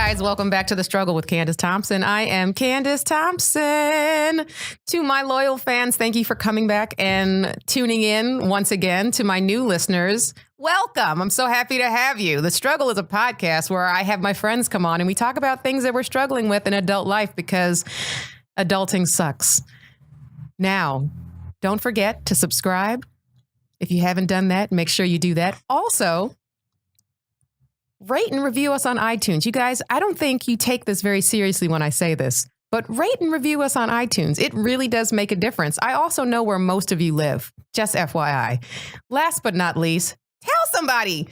guys. Welcome back to The Struggle with Candice Thompson. I am Candice Thompson. To my loyal fans, thank you for coming back and tuning in once again. To my new listeners, welcome. I'm so happy to have you. The Struggle is a podcast where I have my friends come on and we talk about things that we're struggling with in adult life because adulting sucks. Now, don't forget to subscribe. If you haven't done that, make sure you do that. Also, rate and review us on iTunes. You guys, I don't think you take this very seriously when I say this, but rate and review us on iTunes. It really does make a difference. I also know where most of you live, just FYI. Last but not least, tell somebody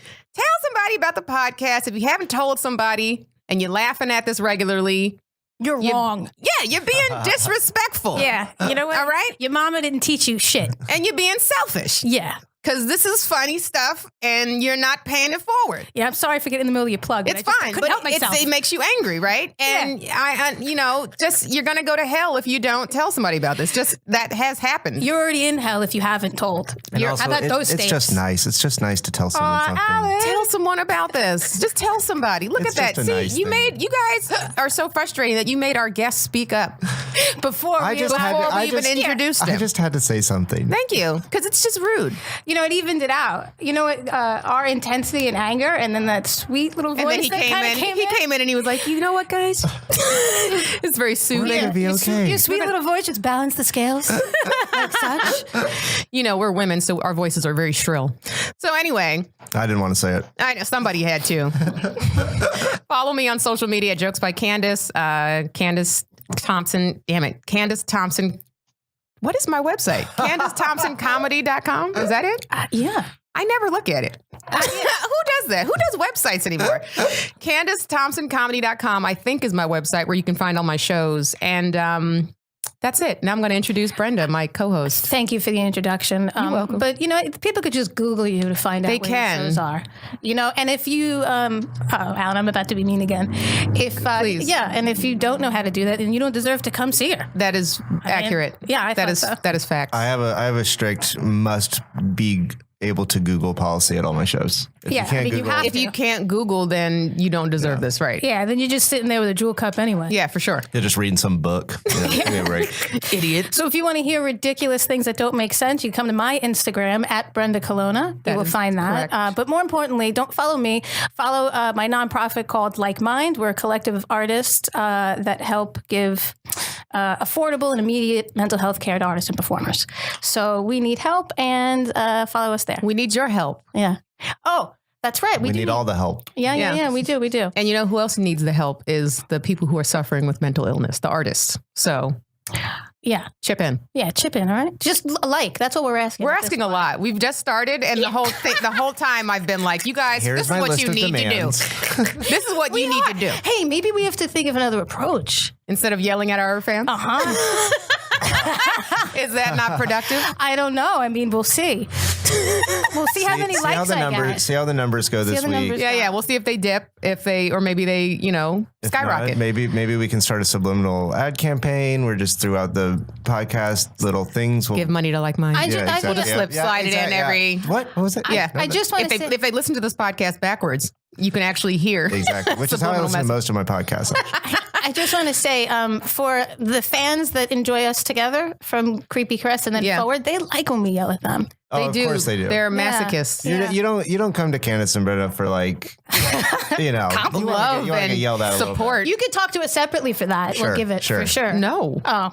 about the podcast. If you haven't told somebody and you're laughing at this regularly, you're wrong. Yeah, you're being disrespectful. Yeah, you know what? All right? Your mama didn't teach you shit. And you're being selfish. Yeah. Because this is funny stuff and you're not paying it forward. Yeah, I'm sorry for getting in the middle of your plug. It's fine, but it makes you angry, right? And you're going to go to hell if you don't tell somebody about this. Just that has happened. You're already in hell if you haven't told. How about those states? It's just nice. It's just nice to tell someone something. Alan. Tell someone about this. Just tell somebody. Look at that. See, nice you guys are so frustrating that you made our guests speak up before we even introduced them. I just had to say something. Thank you, because it's just rude. You know, it evened it out. You know what? Our intensity and anger, and then that sweet little voice. And then he came in and he was like, you know what, guys? It's very soothing. We're gonna be okay. Your sweet little voice just balanced the scales like such. You know, we're women, so our voices are very shrill. So anyway. I didn't want to say it. I know, somebody had to. Follow me on social media, Jokes by Candice. Candice Thompson. Damn it. Candice Thompson. What is my website? CandiceThompsonComedy.com. Is that it? Yeah. I never look at it. Who does that? Who does websites anymore? CandiceThompsonComedy.com, I think, is my website where you can find all my shows. And that's it. Now I'm going to introduce Brenda, my co-host. Thank you for the introduction. You're welcome. But, you know, people could just Google you to find out where your shows are. You know, and if you, Alan, I'm about to be mean again. Please. Yeah, and if you don't know how to do that, then you don't deserve to come see her. That is accurate. That is fact. I have a strict must be able to Google policy at all my shows. If you can't Google, then you don't deserve this, right? Yeah, then you're just sitting there with a jewel cup anyway. Yeah, for sure. You're just reading some book. Right. Idiot. So if you want to hear ridiculous things that don't make sense, you come to my Instagram at Brenda Colonna. You will find that. But more importantly, don't follow me. Follow my nonprofit called Like Mind. We're a collective of artists that help give affordable and immediate mental health care to artists and performers. So we need help, and follow us there. We need your help. Yeah. Oh, that's right. We need all the help. Yeah, we do. And you know who else needs the help is the people who are suffering with mental illness, the artists. So yeah, chip in. Yeah, chip in. All right. Just that's what we're asking. We're asking a lot. We've just started, and the whole time I've been like, you guys, this is what you need to do. This is what you need to do. Hey, maybe we have to think of another approach instead of yelling at our fans. Is that not productive? I don't know. I mean, we'll see. We'll see how many likes I get. See how the numbers go this week. Yeah. We'll see if they dip, or maybe they, skyrocket. Not, maybe we can start a subliminal ad campaign where just throughout the podcast, little things. Give money to Like Mind. We'll just slide it in every. What was it? Yeah. I just want to say, if they listen to this podcast backwards, you can actually hear. Exactly. Which is how I listen to most of my podcasts. I just want to say, for the fans that enjoy us together from Creepy Crest and then forward, they like when we yell at them. They do. Of course they do. They're masochists. Yeah. You don't come to Candice and Brenda for love and yelled at support. You could talk to us separately for that. Sure, we'll give it for sure. No. Oh,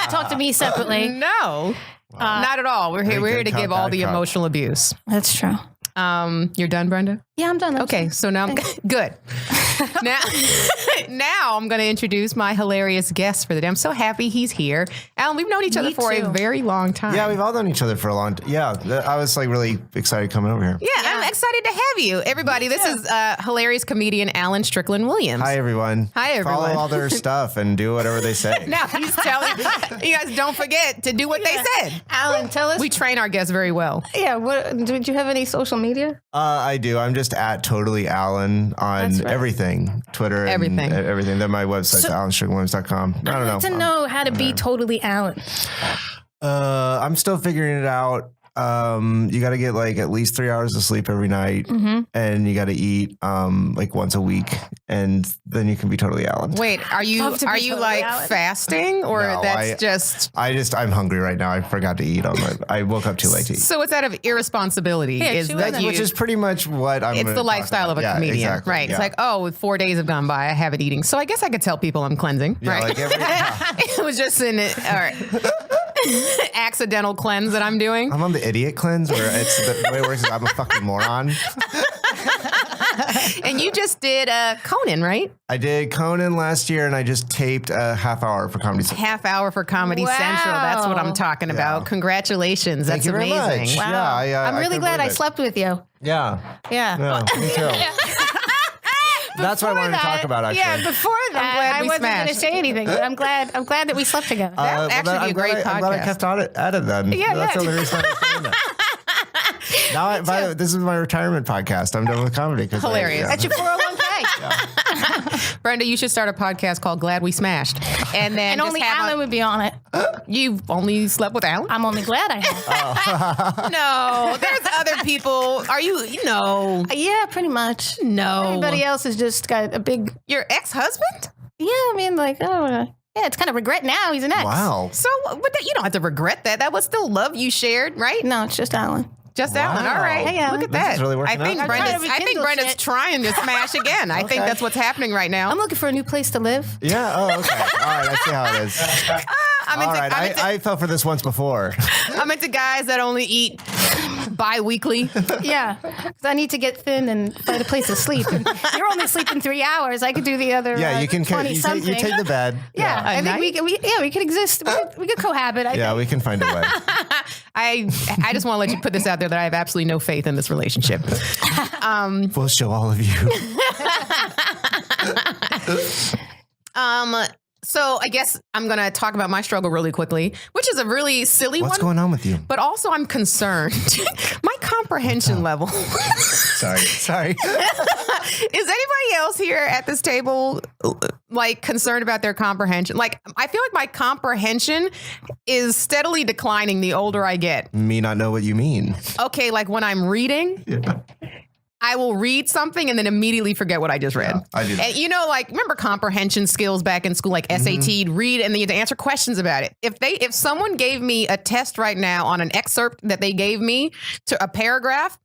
talk to me separately. No, not at all. We're here to give all the emotional abuse. That's true. You're done, Brenda? Yeah, I'm done. Okay, so now I'm good. Now I'm going to introduce my hilarious guest for the day. I'm so happy he's here. Alan, we've known each other for a very long time. Yeah, we've all known each other for a long time. Yeah, I was really excited coming over here. Yeah, I'm excited to have you. Everybody, this is hilarious comedian Allen Strickland Williams. Hi, everyone. Follow all their stuff and do whatever they say. Now he's telling you guys, don't forget to do what they said. Alan, tell us. We train our guests very well. Yeah, do you have any social media? I do. I'm just at Totally Allen on everything. Twitter and everything. Then my website's AllenStricklandWilliams.com. I don't know. To know how to be Totally Allen. I'm still figuring it out. You got to get like at least 3 hours of sleep every night, and you got to eat like once a week, and then you can be totally Allen. Wait, are you like fasting, or No, I'm hungry right now. I forgot to eat I woke up too late to eat. So it's out of irresponsibility, which is pretty much what It's the lifestyle of a comedian, exactly, right? Yeah. It's like, 4 days have gone by, I haven't eating, so I guess I could tell people I'm cleansing, right? Like It was just an accidental cleanse that I'm doing. I'm on the idiot cleanse where it's the way it works is I'm a fucking moron. And you just did Conan, right? I did Conan last year, and I just taped a half hour for Comedy Central. Half hour for Comedy Central. That's what I'm talking about. Congratulations. Thank That's you very amazing. much. Wow. Yeah, I'm really glad I slept with you. Yeah. Yeah. Me too. That's what I wanted to talk about, actually. Yeah, before that, I wasn't going to smashed. say anything, but I'm glad that we slept together. That actually be a great podcast. I'm glad I kept at it then. Yeah, That's yeah. the only reason I was doing that. Now, by the way, this is my retirement podcast. I'm done with comedy. Hilarious. That's your 401k. Brenda, you should start a podcast called Glad We Smashed. And then And just only have Alan would be on it. You've only slept with Alan? I'm only glad I have. No, there's other people. Are you, Yeah, pretty much. No. Everybody else has just got a big... Your ex-husband? Yeah, I mean, like, yeah, it's kind of regret now. He's an ex. Wow. So, but you don't have to regret that. That was still love you shared, right? No, it's just Alan. Just Alan. All right. Hey, Alan. Look at This that. is really working I think out. Brenda's Rekindle shit. trying to smash again. I think that's what's happening right now. I'm looking for a new place to live. Yeah. Oh, okay. All right. I see how it is. I fell for this once before. I'm into guys that only eat bi-weekly. Yeah, because I need to get thin and find a place to sleep. And you're only sleeping 3 hours. I could do the other. Yeah, you can. 20 You something. take the bed. Yeah, I think we could exist. We could cohabit. I think. We can find a way. I just want to let you put this out there that I have absolutely no faith in this relationship. We'll show all of you. So I guess I'm going to talk about my struggle really quickly, which is a really silly one. What's going on with you? But also I'm concerned. My comprehension level. Sorry. Is anybody else here at this table like concerned about their comprehension? Like, I feel like my comprehension is steadily declining the older I get. Me not know what you mean. Okay, like when I'm reading, I will read something and then immediately forget what I just read. Yeah, I do that. And like, remember comprehension skills back in school, like SAT, read and then you had to answer questions about it. If someone gave me a test right now on an excerpt that they gave me to a paragraph,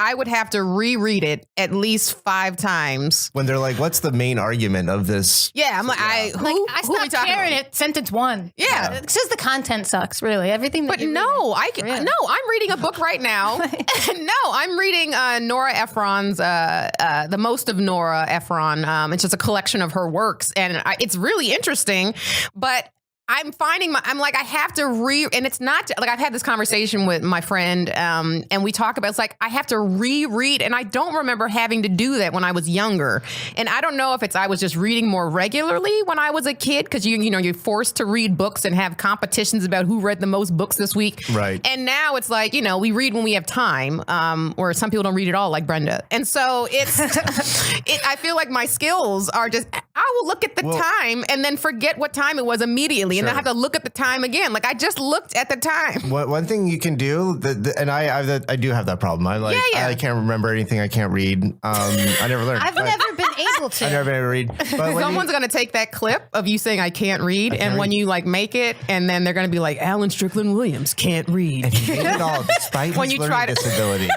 I would have to reread it at least 5 times. When they're like, what's the main argument of this? Yeah, I'm like, I stopped caring at sentence 1. Yeah. It's just the content sucks, really. Everything that But no, I'm reading a book right now. I'm reading Nora Ephron's, The Most of Nora Ephron. It's just a collection of her works. And it's really interesting, but I'm finding I have to and it's not like I've had this conversation with my friend and we talk about, it's like I have to reread and I don't remember having to do that when I was younger. And I don't know if I was just reading more regularly when I was a kid because you're forced to read books and have competitions about who read the most books this week. Right. And now it's like, we read when we have time, or some people don't read at all, like Brenda. And so I feel like my skills are just, I will look at the time and then forget what time it was immediately. And then I have to look at the time again. Like I just looked at the time. One thing you can do, and I do have that problem. I can't remember anything. I can't read. I never learned. I've never been able to. I've never been able to read. But Someone's going to take that clip of you saying I can't read, and when you make it, and then they're going to be like, Allen Strickland Williams can't read. And he made it all despite When his you learning disability.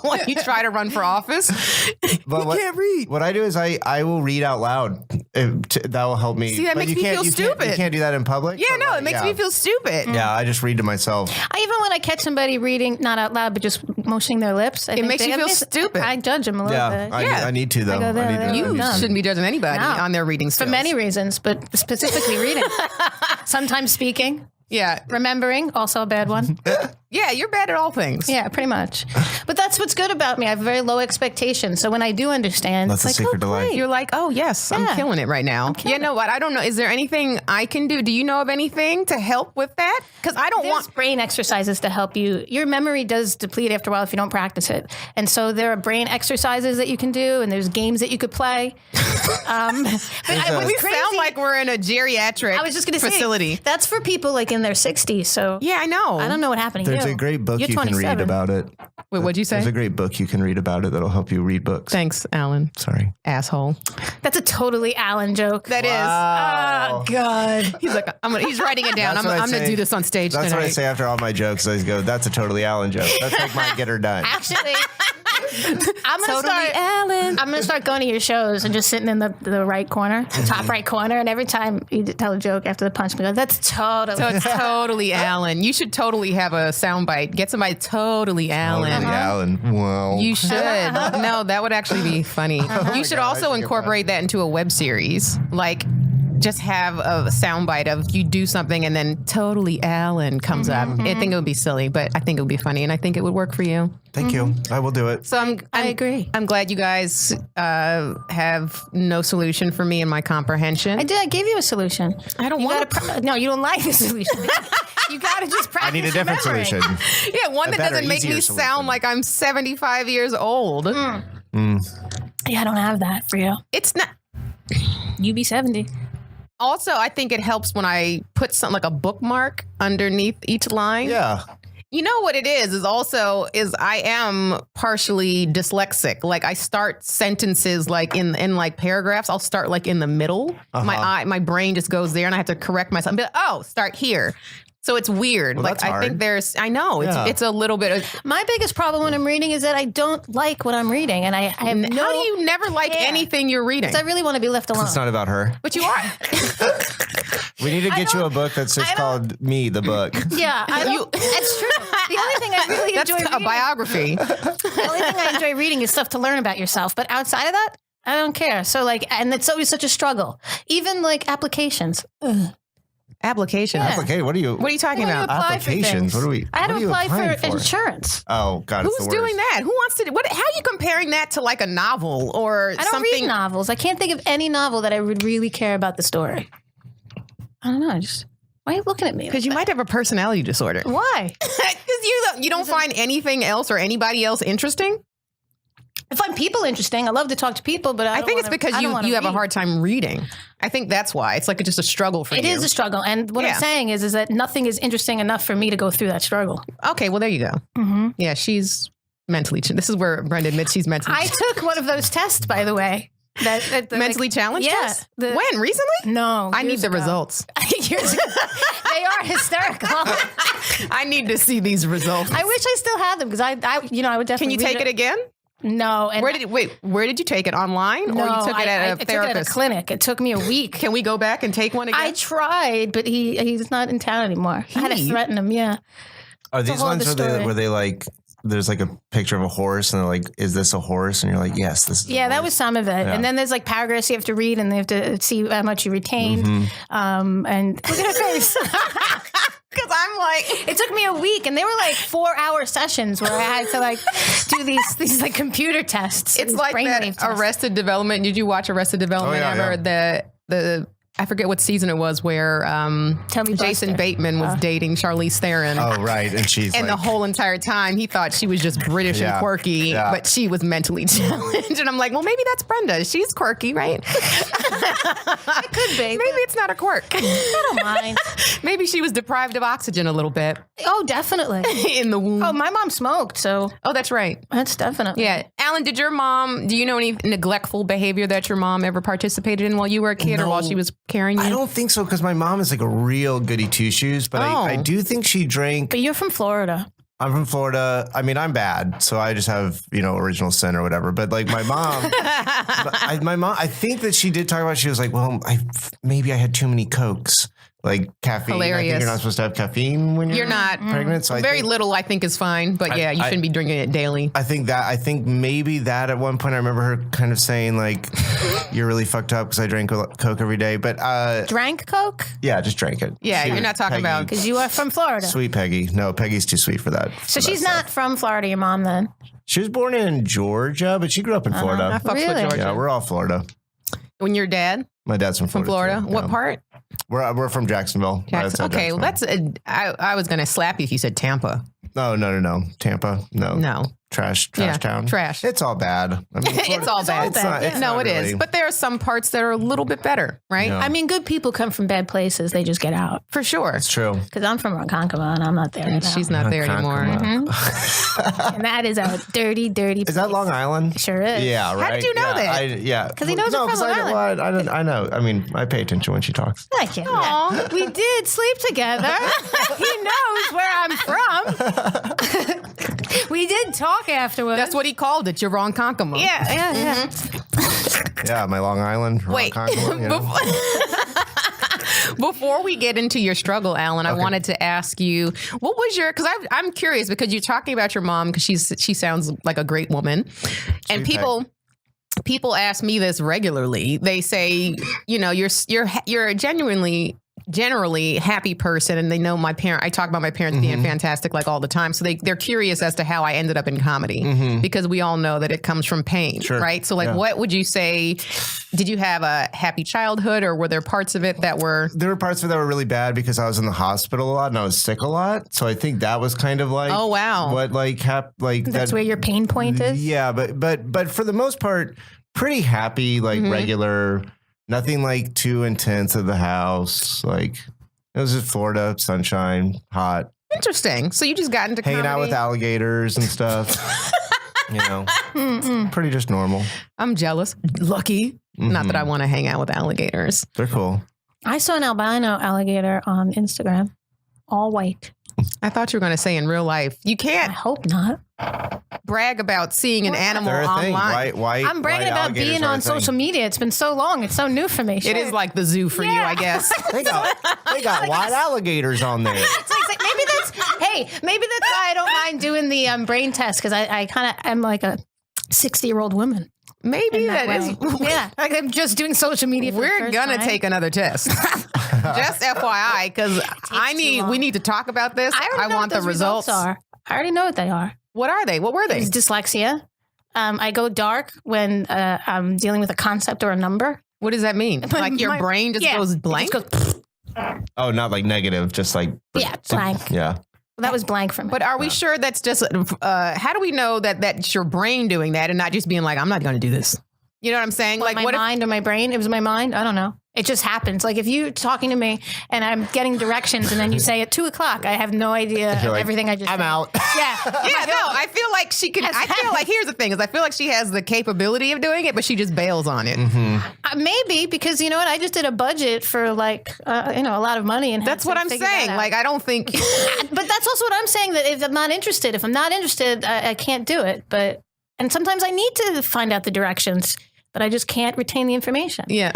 When you try to run for office, But you can't read. What I do is I will read out loud. That will help me. See, that makes me feel stupid. You can't do that in public? Yeah, no, it makes me feel stupid. Yeah, I just read to myself. Even when I catch somebody reading, not out loud, but just motioning their lips, It makes you feel stupid. I judge them a little bit. I need to, though. I go there, I need to. You shouldn't be judging anybody on their reading skills. For many reasons, but specifically reading. Sometimes speaking. Yeah. Remembering, also a bad one. Yeah, you're bad at all things. Yeah, pretty much. But that's what's good about me. I have very low expectations. So when I do understand, That's it's a like, secret to life. You're like, oh, yes, I'm killing it right now. Yeah, no, what? I don't know. Is there anything I can do? Do you know of anything to help with that? Because I don't There's brain exercises to help you. Your memory does deplete after a while if you don't practice it. And so there are brain exercises that you can do, and there's games that you could play. We sound like we're in a geriatric facility. That's for people like in their 60s. So yeah, I know. I don't know what happened to you. There's a great book You're you can 27. read about it. Wait, what'd you say? There's a great book you can read about it that'll help you read books. Thanks, Alan. Sorry. Asshole. That's a totally Alan joke. That is. Wow. Oh, God. He's like, he's writing it down. I'm going to do this on stage That's tonight. what I say after all my jokes. I go, that's a totally Alan joke. That's like my get her done. Actually, I'm gonna start going to your shows and just sitting in the right corner, the top right corner, and every time you tell a joke after the punch, we go, that's totally. So it's totally Alan. You should totally have a soundbite. Get somebody totally Alan. Totally Alan. Wow. You should. No, that would actually be funny. You should also incorporate that into a web series. Like, just have a soundbite of you do something and then totally Alan comes up. I think it would be silly, but I think it would be funny, and I think it would work for you. Thank you. I will do it. So I agree. I'm glad you guys have no solution for me and my comprehension. I did. I gave you a solution. I don't want to. No, you don't like the solution. You got to just practice. I need a different remembering. solution. Yeah, one that better, doesn't make me easier sound solution. like I'm 75 years old. Yeah, I don't have that for you. It's not. You be 70. Also, I think it helps when I put something like a bookmark underneath each line. Yeah. You know what it is I am partially dyslexic. Like I start sentences like in like paragraphs. I'll start like in the middle. My brain just goes there and I have to correct myself. Be like, oh, start here. So it's weird. Well, like that's I hard. think I know it's a little bit of, My biggest problem when I'm reading is that I don't like what I'm reading, and I have no. how do you never like care. anything you're reading? I really want to be left alone. It's not about her. But you are. We need to get you a book that's just called Me, the book. Yeah, it's true. The only thing I really That's enjoy a reading, biography. the only thing I enjoy reading is stuff to learn about yourself. But outside of that, I don't care. So and it's always such a struggle. Even like applications. Application. Yeah. Okay, what are you talking When you about? apply for Applications. things. What are we? I had what to are you apply applying for insurance. Oh God, it's Who's the worst. doing that? Who wants to? How are you comparing that to like a novel or I don't something? read novels. I can't think of any novel that I would really care about the story. I don't know. Why are you looking at me? Because you might have a personality disorder. Why? Because you don't find anything else or anybody else interesting. I find people interesting. I love to talk to people, but I think it's because you have a hard time reading. I think that's why. It's like just a struggle for you. It is a struggle. And what I'm saying is that nothing is interesting enough for me to go through that struggle. Okay, well, there you go. Yeah, she's mentally. This is where Brenda admits she's mentally. I took one of those tests, by the way. Mentally challenged test? When? Recently? No. I need the results. Years ago. They are hysterical. I need to see these results. I wish I still had them because I would definitely. Can you take it again? No. And where did you take it online, or you took it at a therapist? I took it at a clinic. It took me a week. Can we go back and take one again? I tried, but he's not in town anymore. I had to threaten him. Yeah. Are these ones where they like? There's like a picture of a horse, and they're like, "Is this a horse?" And you're like, "Yes, this is." Yeah, that was some of it. Yeah. And then there's like paragraphs you have to read, and they have to see how much you retained. And look at her face. Because I'm like, it took me a week, and they were like 4-hour sessions where I had to like do these like computer tests. It's like that Arrested Development. Did you watch Arrested Development ever? Yeah. The I forget what season it was where Jason Bateman was dating Charlize Theron. Oh, right. And she's and like, the whole entire time he thought she was just British and quirky, but she was mentally challenged. And I'm like, well, maybe that's Brenda. She's quirky, right? It could be. Maybe it's not a quirk. I don't mind. Maybe she was deprived of oxygen a little bit. Oh, definitely. In the womb. Oh, my mom smoked, so. Oh, that's right. That's definitely. Yeah. Alan, do you know any neglectful behavior that your mom ever participated in while you were a kid or while she was carrying you? I don't think so, because my mom is like a real goody two-shoes, but I do think she drank. But you're from Florida. I'm from Florida. I mean, I'm bad, so I just have, original sin or whatever. But like my mom, I think that she did talk about, she was like, well, maybe I had too many Cokes. Like caffeine. Hilarious. I think you're not supposed to have caffeine when you're not pregnant. So very little, I think, is fine. But yeah, you shouldn't be drinking it daily. I think maybe that at one point I remember her kind of saying like, "You're really fucked up because I drank Coke every day." But drank Coke? Yeah, just drank it. Yeah, you're not talking about because you are from Florida. Sweet Peggy. No, Peggy's too sweet for that. So she's not from Florida. Your mom then? She was born in Georgia, but she grew up in Florida. I fucks with Really? Georgia. Yeah, we're all Florida. When your dad My dad's from from Florida. Florida, too. what Yeah. part? We're from Jacksonville. Right Jackson. outside Okay, well, Jacksonville. I was gonna slap you if you said Tampa. No. Tampa. No. No, Trash Yeah, town. trash. It's all bad. I mean, It's all bad. It's not, it's No, not it is. really. But there are some parts that are a little bit better, right? Yeah. I mean, good people come from bad places. They just get out. For sure. It's true. Because I'm from Ronkonkoma and I'm not there right now. She's not there anymore. Ronkonkoma. And that is a dirty, dirty Is that place. Long Island? Sure is. Yeah, right. did you know that? Because he knows you're from Long Island. I know. I mean, I pay attention when she talks. Like it. Aw. We did sleep together. He knows where I'm from. We did talk afterwards. That's what he called it. Your Ronkonkoma. Yeah. Yeah, my Long Island. Wait. Ronkonkoma, you know. Before we get into your struggle, Alan, I wanted to ask you, what was your? Because I'm curious because you're talking about your mom because she sounds like a great woman, and people ask me this regularly. They say, you know, you're a generally happy person, and they know my parent. I talk about my parents being fantastic like all the time, so they're curious as to how I ended up in comedy because we all know that it comes from pain, right? So like, what would you say? Did you have a happy childhood, or were there parts of it that were? There were parts of it that were really bad because I was in the hospital a lot and I was sick a lot. So I think that was kind of like, Oh, wow. what That's where your pain point is. Yeah, but for the most part, pretty happy, like regular. Nothing like too intense at the house. Like it was just Florida, sunshine, hot, Interesting. So you just got into hanging out comedy. with alligators and stuff. You know, pretty just normal. I'm jealous. Lucky. Not that I want to hang out with alligators. They're cool. I saw an albino alligator on Instagram, all white. I thought you were going to say in real life. You I can't hope not. brag about seeing an animal They're a thing. online. White. I'm bragging white about alligators being are a on thing. social media. It's been so long. It's so new for me. It is like the zoo for you, I guess. They got white alligators on there. It's like, maybe that's why I don't mind doing the brain test because I kind of am like a 60-year-old woman. Maybe That that way. is. Yeah, like I'm just doing social media. For the We're first gonna time. take another test. Just FYI, because we need to talk about this. I already know want what the those results. are. I already know what they are. What are they? What were they? It's dyslexia. I go dark when I'm dealing with a concept or a number. What does that mean? Like your brain just goes blank? It just goes, Oh, not like negative, just like blank. Yeah. That was blank for me. But are we sure that's just, how do we know that that's your brain doing that and not just being like, I'm not going to do this? You know what I'm saying? like my mind or my brain? It was my mind. I don't know. It just happens. Like if you're talking to me and I'm getting directions and then you say at 2:00, I have no idea of like, everything I just I'm said. out. Yeah. Yeah, no, I feel like she can. I feel like here's the thing: is I feel like she has the capability of doing it, but she just bails on it. Maybe because you know what? I just did a budget for like a lot of money, and That's what I'm saying. Like I don't think. but that's also what I'm saying. That if I'm not interested, I can't do it. And sometimes I need to find out the directions, but I just can't retain the information. Yeah.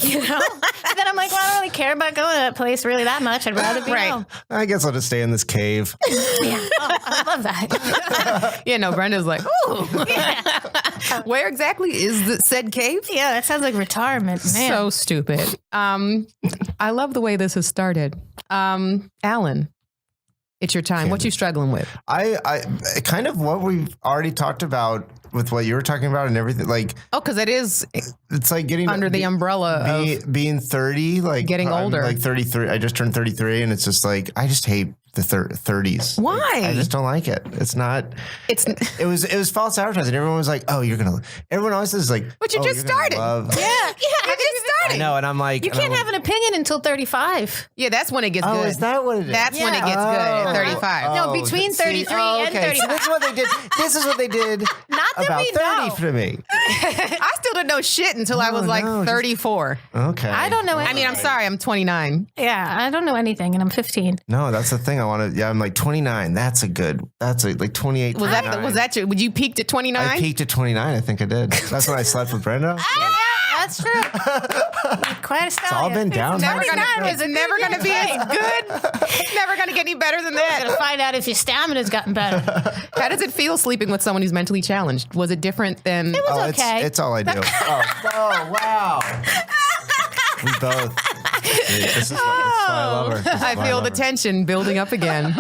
You know. So then I'm like, well, I don't really care about going to that place really that much. I'd rather be home. I guess I'll just stay in this cave. Yeah. Oh, I love that. Yeah. No, Brenda's like, ooh. Where exactly is the said cave? Yeah, that sounds like retirement, man. So stupid. I love the way this has started. Alan, it's your time. What you struggling with? I kind of what we've already talked about with what you were talking about and everything. Like, Oh, because it is it's like getting under the umbrella of being 30, like Getting I'm older. like 33. I just turned 33, and it's just like I just hate the 30s. Why? Like, I just don't like it. It's not. it's. It was false advertising. Everyone was like, "Oh, you're gonna." Everyone always says like, But you "Oh, just you're gonna started." love-" yeah, You just I started. know, and I'm like, You can't have an opinion until 35. Yeah, that's when it gets Oh, good. is that what it is? That's when it gets good at 35. No, between 33 and 35. So this is what they did. This is what they did. Not that about we 30 know. for me. I still didn't know shit until I was like no, just- 34. Okay. I don't know. I mean, I'm sorry, I'm 29. Yeah, I don't know anything, and I'm 15. No, that's the thing. I want to. Yeah, I'm like 29. That's like 28. Was that 29. your? Would you peaked at 29? I peaked at 29. I think I did. That's when I slept with Brenda. Yeah, that's true. Quite a It's all been down. Never gonna, 29 it's never going to be as good. It's never going to get any better than Gotta that. find out if your stamina's gotten better. How does it feel sleeping with someone who's mentally challenged? Was it different than? It was okay. It's all I do. Oh, wow. We both. This is why I love her. This is I why feel love the her. tension building up again.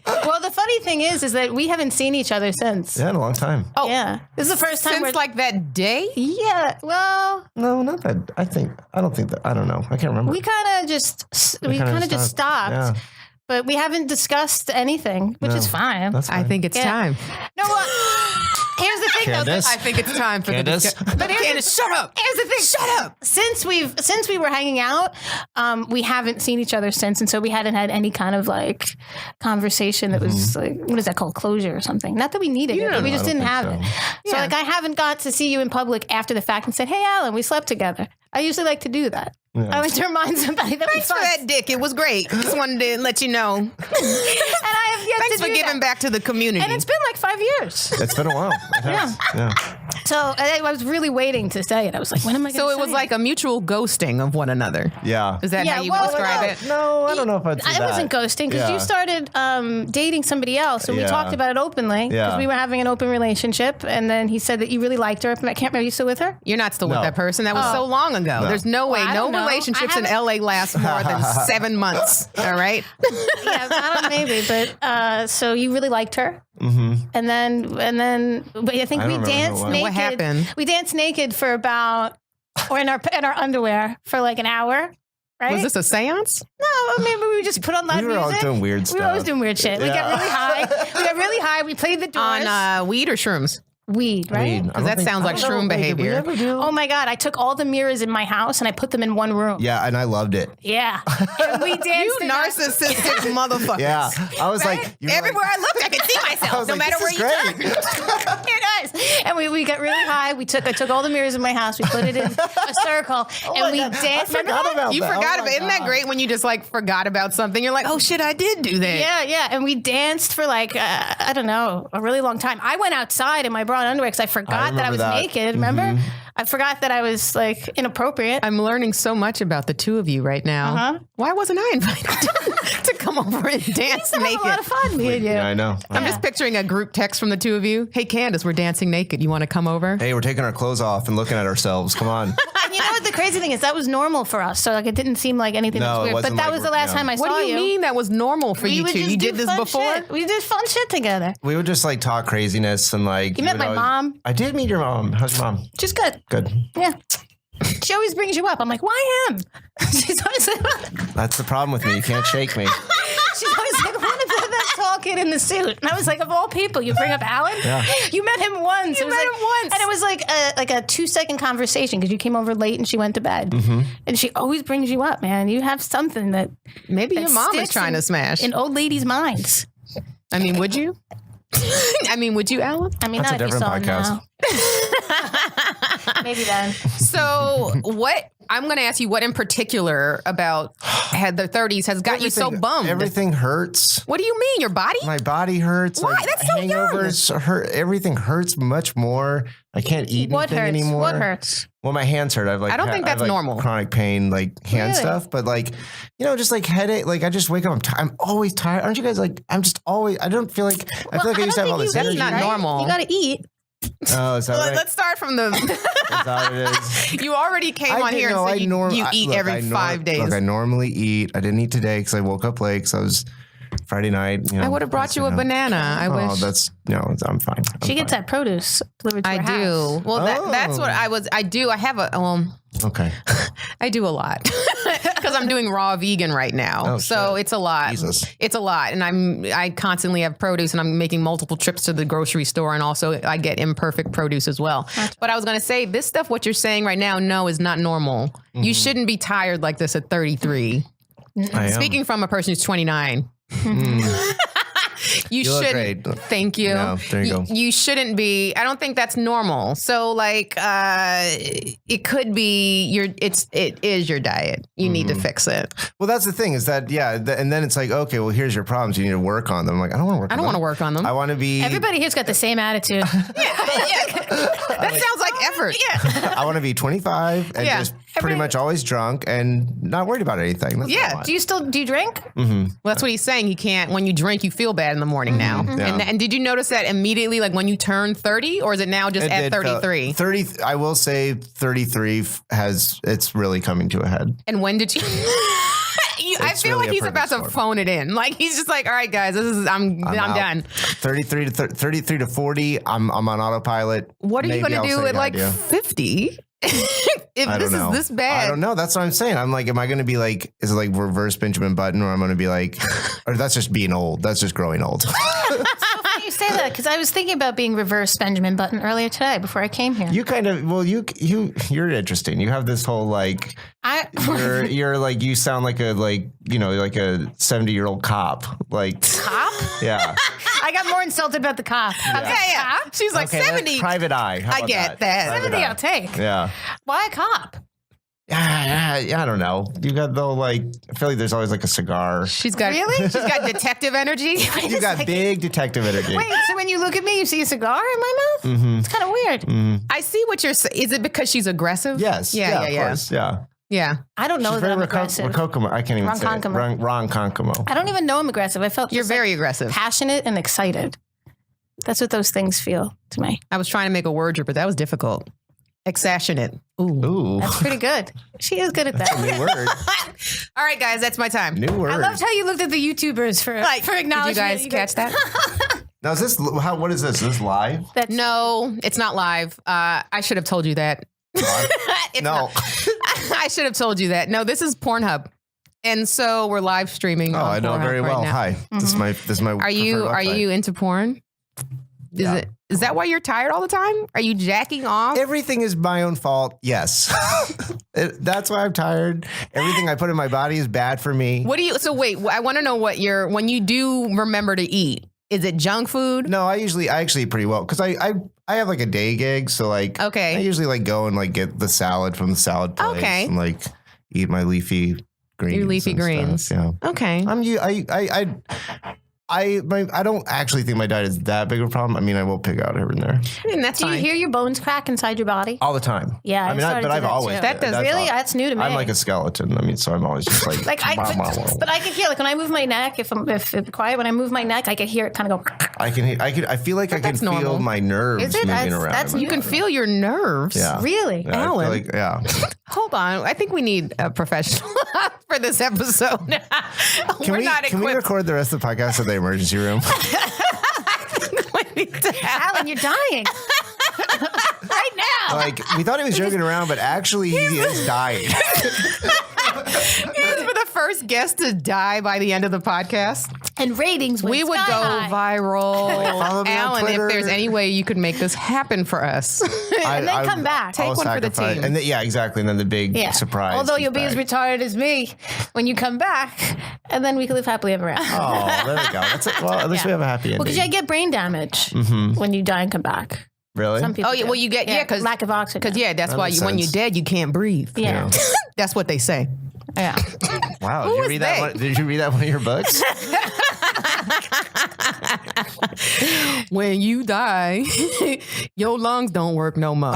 Well, the funny thing is that we haven't seen each other since. Yeah, in a long time. Oh, Yeah. This is the first time since like that day? Yeah, well, No, not that. I don't know. I can't remember. we kind of just stopped. Yeah. But we haven't discussed anything, which is fine. That's fine. I think it's time. No, here's the thing, though. Candice? I think it's time for Candice? the discussion. But Candice, shut up. Here's the thing. Shut up. Since we were hanging out, we haven't seen each other since, and so we hadn't had any kind of like conversation that was like, what is that called, closure or something? Not that we needed it, but we just didn't have it. So Yeah. like, I haven't got to see you in public after the fact and said, "Hey, Alan, we slept together." I usually like to do that. I like to remind somebody that Thanks for that dick. It was great. Just wanted to let you know. And I have yet Thanks to for do giving that. back to the community. And it's been like 5 years. It's been a while. It has. Yeah. So I was really waiting to say it. I was like, when am I going to so say it was like a mutual ghosting of one another. Yeah. Is that Yeah, how you well, would describe it? No, I don't know if I'd say I that. wasn't ghosting because Yeah. you started dating somebody else, and we Yeah. talked about it openly because Yeah. we were having an open relationship. And then he said that you really liked her. I can't remember. Are you still with her? You're not still with No. that person. That was so long ago. There's no way. Well, I No don't know. relationships I in haven't- LA last more than 7 months. All right. Yeah, I don't know, maybe. But so you really liked her. Mm-hmm. And then, but I think I we don't remember danced what. naked. What happened? We danced naked for about, or in our underwear for like an hour. Right? Was this a seance? No, maybe we just put on loud We were music. all doing weird We stuff. were always doing weird shit. We Yeah. got really high. We played the doors. On weed or shrooms? Weed, right? Weed. I don't that think- sounds I like don't know, shroom did we behavior. ever do- Oh my God, I took all the mirrors in my house and I put them in one room. Yeah, and I loved it. Yeah. And we danced. You in narcissistic motherfuckers. Yeah, I was like, you were Everywhere like, I looked, I could see I myself, was no like, matter this where is you great. turn. It does. And we got really high. I took all the mirrors in my house. We put it in a circle and we danced. I forgot about You that. forgot Oh about my it. Isn't that God. great when you just like forgot about something? You're like, oh shit, I did do that. Yeah, yeah. And we danced for like, I don't know, a really long time. I went outside in my bra and underwear because I forgot that I was remember that. naked. Remember? I forgot that I was like inappropriate. I'm learning so much about the two of you right now. Uh-huh. Why wasn't I invited to come over and dance I had naked? a lot of fun, me and you. Yeah, I know. I'm just picturing a group text from the two of you. Hey, Candice, we're dancing naked. You want to come over? Hey, we're taking our clothes off and looking at ourselves. Come on. And you know what the crazy thing is? That was normal for us. So like it didn't seem like anything No, that it was weird. But wasn't that like was the we're- last yeah. time I What saw do you mean that was normal for you would two? just You do did this fun before? shit. We did fun shit together. We would just like talk craziness and like. You met would my always- mom? I did meet your mom. How's your mom? Just good. Good. Yeah. She always brings you up. I'm like, why him? She's always like, That's the problem with me. You can't shake me. she's always like, what about that tall kid in the suit? And I was like, of all people, you bring up Alan? Yeah. You met him once. You met him once. And it was like a 2-second conversation because you came over late and she went to bed. Mm-hmm. And she always brings you up, man. You have something that Maybe your mom is sticks trying to smash. in old ladies' minds. I mean, would you? I mean, would you, Alan? I mean, That's not a if you different saw him podcast. now. Maybe then. So, what I'm going to ask you, what in particular about had the 30s has got you so bummed? Everything hurts. What do you mean? Your body? My body hurts. Why? Like, That's so young. hangovers hurt. Everything hurts much more. I can't eat What anything hurts? anymore. What hurts? Well, my hands hurt. I've like I don't think I have, that's like, normal. Chronic pain, like hand Really? stuff, but like just like headache. Like I just wake up. I'm always tired. Aren't you guys like? I'm just always. I don't feel like. I feel like I used to have all this That's energy. not normal. You got to eat. Oh, is that right? Let's start from the. Is that what it is? You already came on here and said you eat every 5 days. Look, I normally eat. I didn't eat today because I woke up late because I was Friday night. I would have brought you a banana. I Oh, wish. that's I'm fine. She gets that produce delivered to I her house. do. Well, that's what Oh. I do. I have Okay. I do a lot because I'm doing raw vegan right now. Oh, so shit. it's a lot. Jesus. It's a lot. And I constantly have produce and I'm making multiple trips to the grocery store. And also I get imperfect produce as well. But I was going to say this stuff, what you're saying right now, no, is not normal. Mm-hmm. You shouldn't be tired like this at 33. I am. Speaking from a person who's 29. You look shouldn't. great. Thank you. No, there you go. You shouldn't be. I don't think that's normal. So like, it could be it is your diet. You need to Mm-hmm. fix it. Well, that's the thing is that, and then it's like, okay, well, here's your problems. You need to work on them. I'm like, I don't want to work I don't want to work on them. I want to be, Everybody here's got the same attitude. That sounds like effort. I want to be 25 and Yeah. just pretty much always drunk and not worried about anything. That's what I Yeah. want. Do you drink? Well, that's what he's saying. He can't. When you drink, you feel bad in the morning now. Yeah. And did you notice that immediately, like when you turn 30, or is it now just It at did feel- 33? 30, I will say 33 it's really coming to a head. And when did you? I feel like he's about to phone it in. Like he's just like, all right, guys, I'm done. 33 to 40. I'm on autopilot. What are you going to do at like 50? If this is this bad. I don't know. That's what I'm saying. I'm like, am I going to be like, is it like reverse Benjamin Button, or I'm going to be like, or that's just being old. That's just growing old. You say that because I was thinking about being reverse Benjamin Button earlier today before I came here. You kind of, well, you're interesting. You have this whole like, you're like, you sound like a, like, you know, like a 70-year-old cop. Like Cop? Yeah. I got more insulted about the cop. Yeah. She's like 70. Private eye. How I about get that. 70 I'll take. Yeah. Why a cop? Yeah, I don't know. You got though, like, I feel like there's always like a cigar. She's got Really? She's got detective energy. You got big detective energy. Wait, so when you look at me, you see a cigar in my mouth? Mm-hmm. It's kind of weird. I see what you're saying. Is it because she's aggressive? Yes. Yeah. Of course. Yeah. Yeah. I don't know She's that I'm very aggressive. I can't even say it. Ronkonkoma. I don't even know I'm aggressive. I felt You're just, very like, aggressive. passionate and excited. That's what those things feel to me. I was trying to make a word, but that was difficult. Exassionate. Ooh. That's pretty good. She is good at that. New word. All right, guys, that's my time. New word. I loved how you looked at the YouTubers for acknowledgement. Did you guys catch that? Now, is this, what is this? Is this live? No, it's not live. I should have told you that. It's No. not. I should have told you that. No, this is Pornhub. And so we're live streaming. Oh, on I know Pornhub very right well. now. Hi. This is my Are you into porn? Is that why you're tired all the time? Are you jacking off? Everything is my own fault. Yes. That's why I'm tired. Everything I put in my body is bad for me. So wait, I want to know when you do remember to eat, is it junk food? No, I actually eat pretty well because I have like a day gig. So like, Okay. I usually like go and like get the salad from the salad place. Okay. And like eat my leafy greens. Your leafy and greens. Stuff. Yeah. Okay. I don't actually think my diet is that big of a problem. I mean, I will pick out here and there I mean, that's Do you fine. hear your bones crack inside your body? all the time. Yeah, I mean, started but to I've that always too. That does- Really? That's new to me. I'm like a skeleton. I mean, so I'm always just like but I can hear, like, when I move my neck, if it's quiet, when I move my neck, I can hear it kind of go. I feel like I can that's feel normal. my nerves Is it? moving That's- around. that's You can feel your nerves. Yeah. Really? Yeah, I feel Alan. like- yeah. Hold on. I think we need a professional for this episode. Can we record the rest of the podcast in the emergency room? Alan, you're dying. Right now. Like, we thought he was joking around, but actually he is dying. He's for the first guest to die by the end of the podcast. And ratings went We would sky go high. Follow viral. me on Alan, if Twitter. there's any way you could make this happen for us. And then come back. Take I'll one for the sacrifice- team. And then, yeah, exactly. And then the big Yeah. surprise. Although he's you'll be as back. retarded as me when you come back, and then we can live happily ever after. Oh, there we go. That's it. Well, at least we have a happy ending. Well, because I get brain damage when you die and come back. Really? Some people. Oh, yeah, do. well, you get- yeah, 'cause- lack of oxygen. Because, yeah, that's That why makes when you're sense. dead, you can't breathe. Yeah. That's what they say. Yeah. Wow. Who Did you is read that? they? Did you read that in one of your books? When you die, your lungs don't work no more.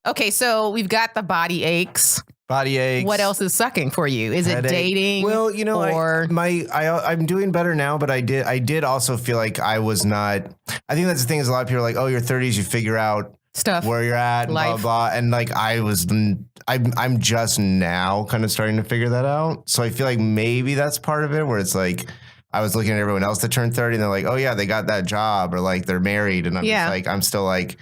Okay, so we've got the body aches. Body aches. What else is sucking for you? Is it Headache. dating? Well, you know, or I'm doing better now, but I did also feel like I was not. I think that's the thing is a lot of people are like, oh, your 30s, you figure out stuff. where you're at, and Life. blah blah, and like I'm just now kind of starting to figure that out. So I feel like maybe that's part of it, where it's like I was looking at everyone else that turned 30, and they're like, oh yeah, they got that job, or like they're married, and I'm Yeah. just like, I'm still like,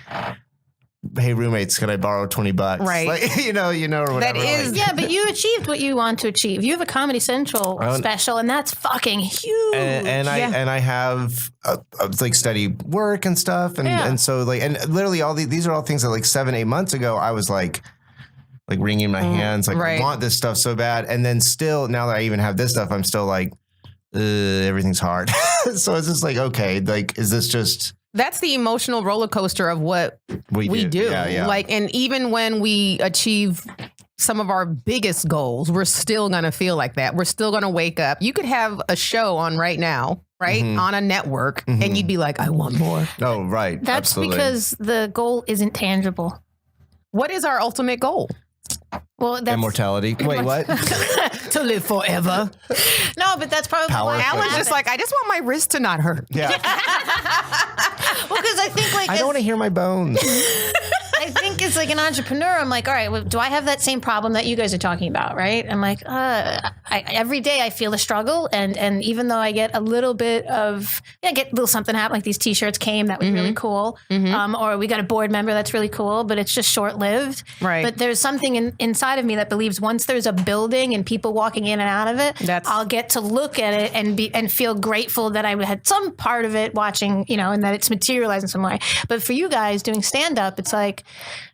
hey roommates, can I borrow $20? Right. Like, you know, or whatever. That is- like, Yeah, but you achieved what you want to achieve. You have a Comedy Central special, and that's fucking huge. and I have like steady work and stuff, and Yeah. and so like, and literally all these are all things that like 7-8 months ago I was like wringing my hands, like right. I want this stuff so bad, and then still now that I even have this stuff, I'm still like, everything's hard. So it's just like, okay, like is this just That's the emotional roller coaster of what we do. Yeah. Like, and even when we achieve some of our biggest goals, we're still going to feel like that. We're still going to wake up. You could have a show on right now, right? On a network, and you'd be like, I want more. Oh, right. That's absolutely. because the goal isn't tangible. What is our ultimate goal? Well, that's immortality. Wait, what? To live forever. no, but that's probably Power what play. Alan's happened. just like, I just want my wrist to not hurt. Yeah. Well, because I think like I don't want to hear my bones. I think think as like an entrepreneur, I'm like, all right, well, do I have that same problem that you guys are talking about, right? I'm like, every day I feel a struggle, and even though I get a little bit of, I get a little something happen, like these T-shirts came, that was really cool, or we got a board member that's really cool, but it's just short-lived. Right. But there's something inside of me that believes once there's a building and people walking in and out of it, I'll get to look at it and feel grateful that I had some part of it watching, and that it's materialized in some way. But for you guys doing stand-up, it's like,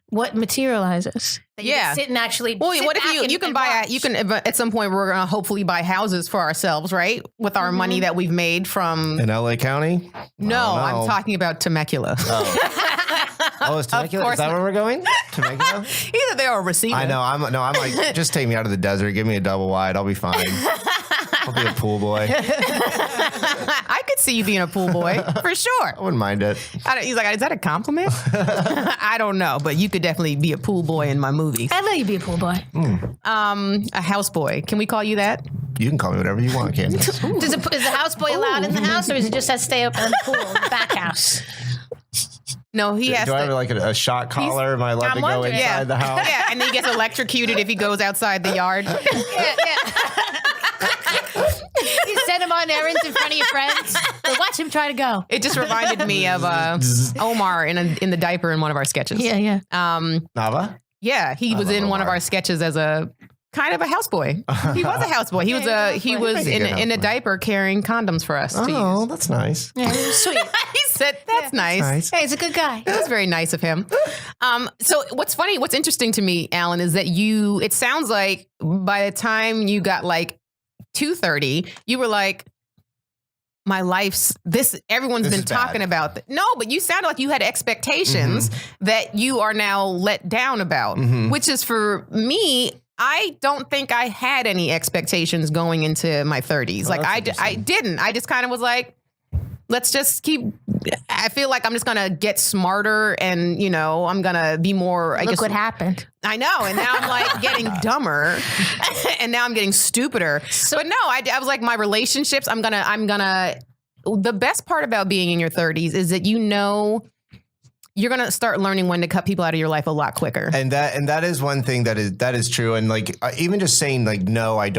what materializes? That you can sit and actually. Well, what if you can buy? You can at some point we're gonna hopefully buy houses for ourselves, right? With our money that we've made from in LA County. No, I'm talking about Temecula. Oh, is Temecula? Is that where we're going? Temecula? Either there or Reseda. I know. I'm like, just take me out of the desert. Give me a double wide. I'll be fine. I'll be a pool boy. I could see you being a pool boy for sure. I wouldn't mind it. He's like, is that a compliment? I don't know, but you could definitely be a pool boy in my movies. I'd let you be a pool boy. A house boy. Can we call you that? You can call me whatever you want, Candice. Is the house boy allowed in the house, or is it just has to stay up in the pool, in the back house? No, he has to. Do I have like a shot collar? Am I allowed to go inside the house? Yeah, and then he gets electrocuted if he goes outside the yard. Yeah. You send him on errands in front of your friends. But watch him try to go. It just reminded me of Omar in the diaper in one of our sketches. Yeah. Nava? Yeah, he was in one of our sketches as a kind of a houseboy. He was a houseboy. He was in a diaper carrying condoms for us to use. Oh, that's nice. Yeah, sweet. He said, that's nice. Hey, he's a good guy. That was very nice of him. So what's interesting to me, Alan, is that it sounds like by the time you got like 230, you were like, my life's everyone's been talking about. No, but you sounded like you had expectations that you are now let down about, which is for me, I don't think I had any expectations going into my 30s. Like I didn't. I just kind of was like, let's just I feel like I'm just going to get smarter and, I'm going to be more, Look what happened. I know. And now I'm like getting dumber and now I'm getting stupider. But no, I was like, my relationships, I'm going to, the best part about being in your 30s is that you're going to start learning when to cut people out of your life a lot quicker. And that is one thing that is true. And like, even just saying like, no, I'm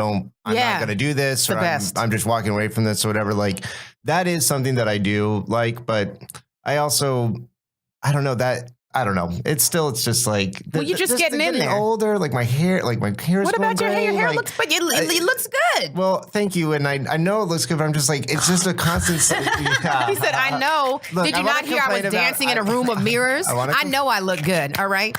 not going to do this, or I'm just walking away from this or whatever. Like that is something that I do like, but I also, I don't know. It's just like, well, you're just getting in there. Older, like my hair's What about your hair? Your hair looks, but it looks good. Well, thank you. And I know it looks good, but I'm just like, it's just a constant. He said, I know. Look, did you not hear I was dancing in a room of mirrors? I know I look good. All right.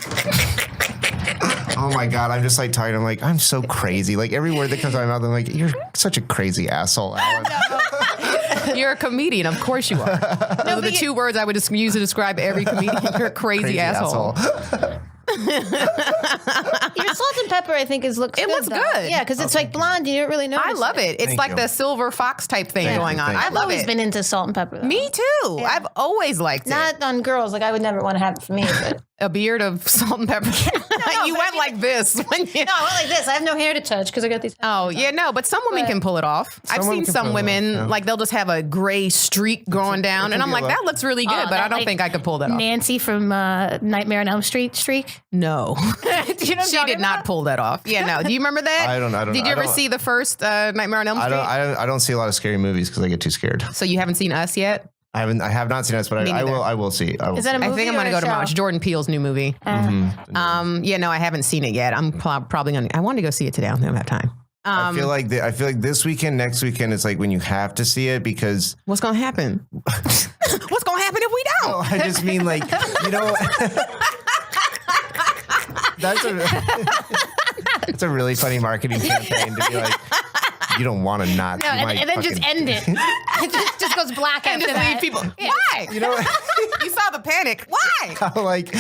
Oh my God. I'm just like talking. I'm like, I'm so crazy. Like every word that comes out of my mouth, I'm like, you're such a crazy asshole, Alan. You're a comedian. Of course you are. Those are the two words I would just use to describe every comedian. You're a crazy asshole. Your salt and pepper, I think, looks good. Yeah, because it's like blonde. You don't really know. I love it. It's like the silver fox type thing going on. I've always been into salt and pepper, though. Me too. Yeah. I've always liked it. Not on girls. Like I would never want to have it for me. But a beard of salt and pepper. You went like this. No, I went like this. I have no hair to touch because I got these. Oh, yeah, no, but some women can pull it off. I've seen some women, like they'll just have a gray streak going down. And I'm like, that looks really good, but I don't think I could pull that off. Nancy from Nightmare on Elm Street streak? No. She did not pull that off. Yeah, no. Do you remember that? I don't know. Did you ever see the first Nightmare on Elm Street? I don't see a lot of scary movies because I get too scared. So you haven't seen Us yet? I have not seen Us, but I will see. Is that a movie? I think I'm going to go tomorrow. It's Jordan Peele's new movie. Yeah, no, I haven't seen it yet. I'm probably going to. I wanted to go see it today. I don't have time. I feel like this weekend, next weekend, it's like when you have to see it because what's going to happen? What's going to happen if we don't? No, I just mean like that's a really funny marketing campaign to be like. You don't want to not. No, and then just end it. It just goes black and after just that. Leave people. Why? You saw the panic. Why? Like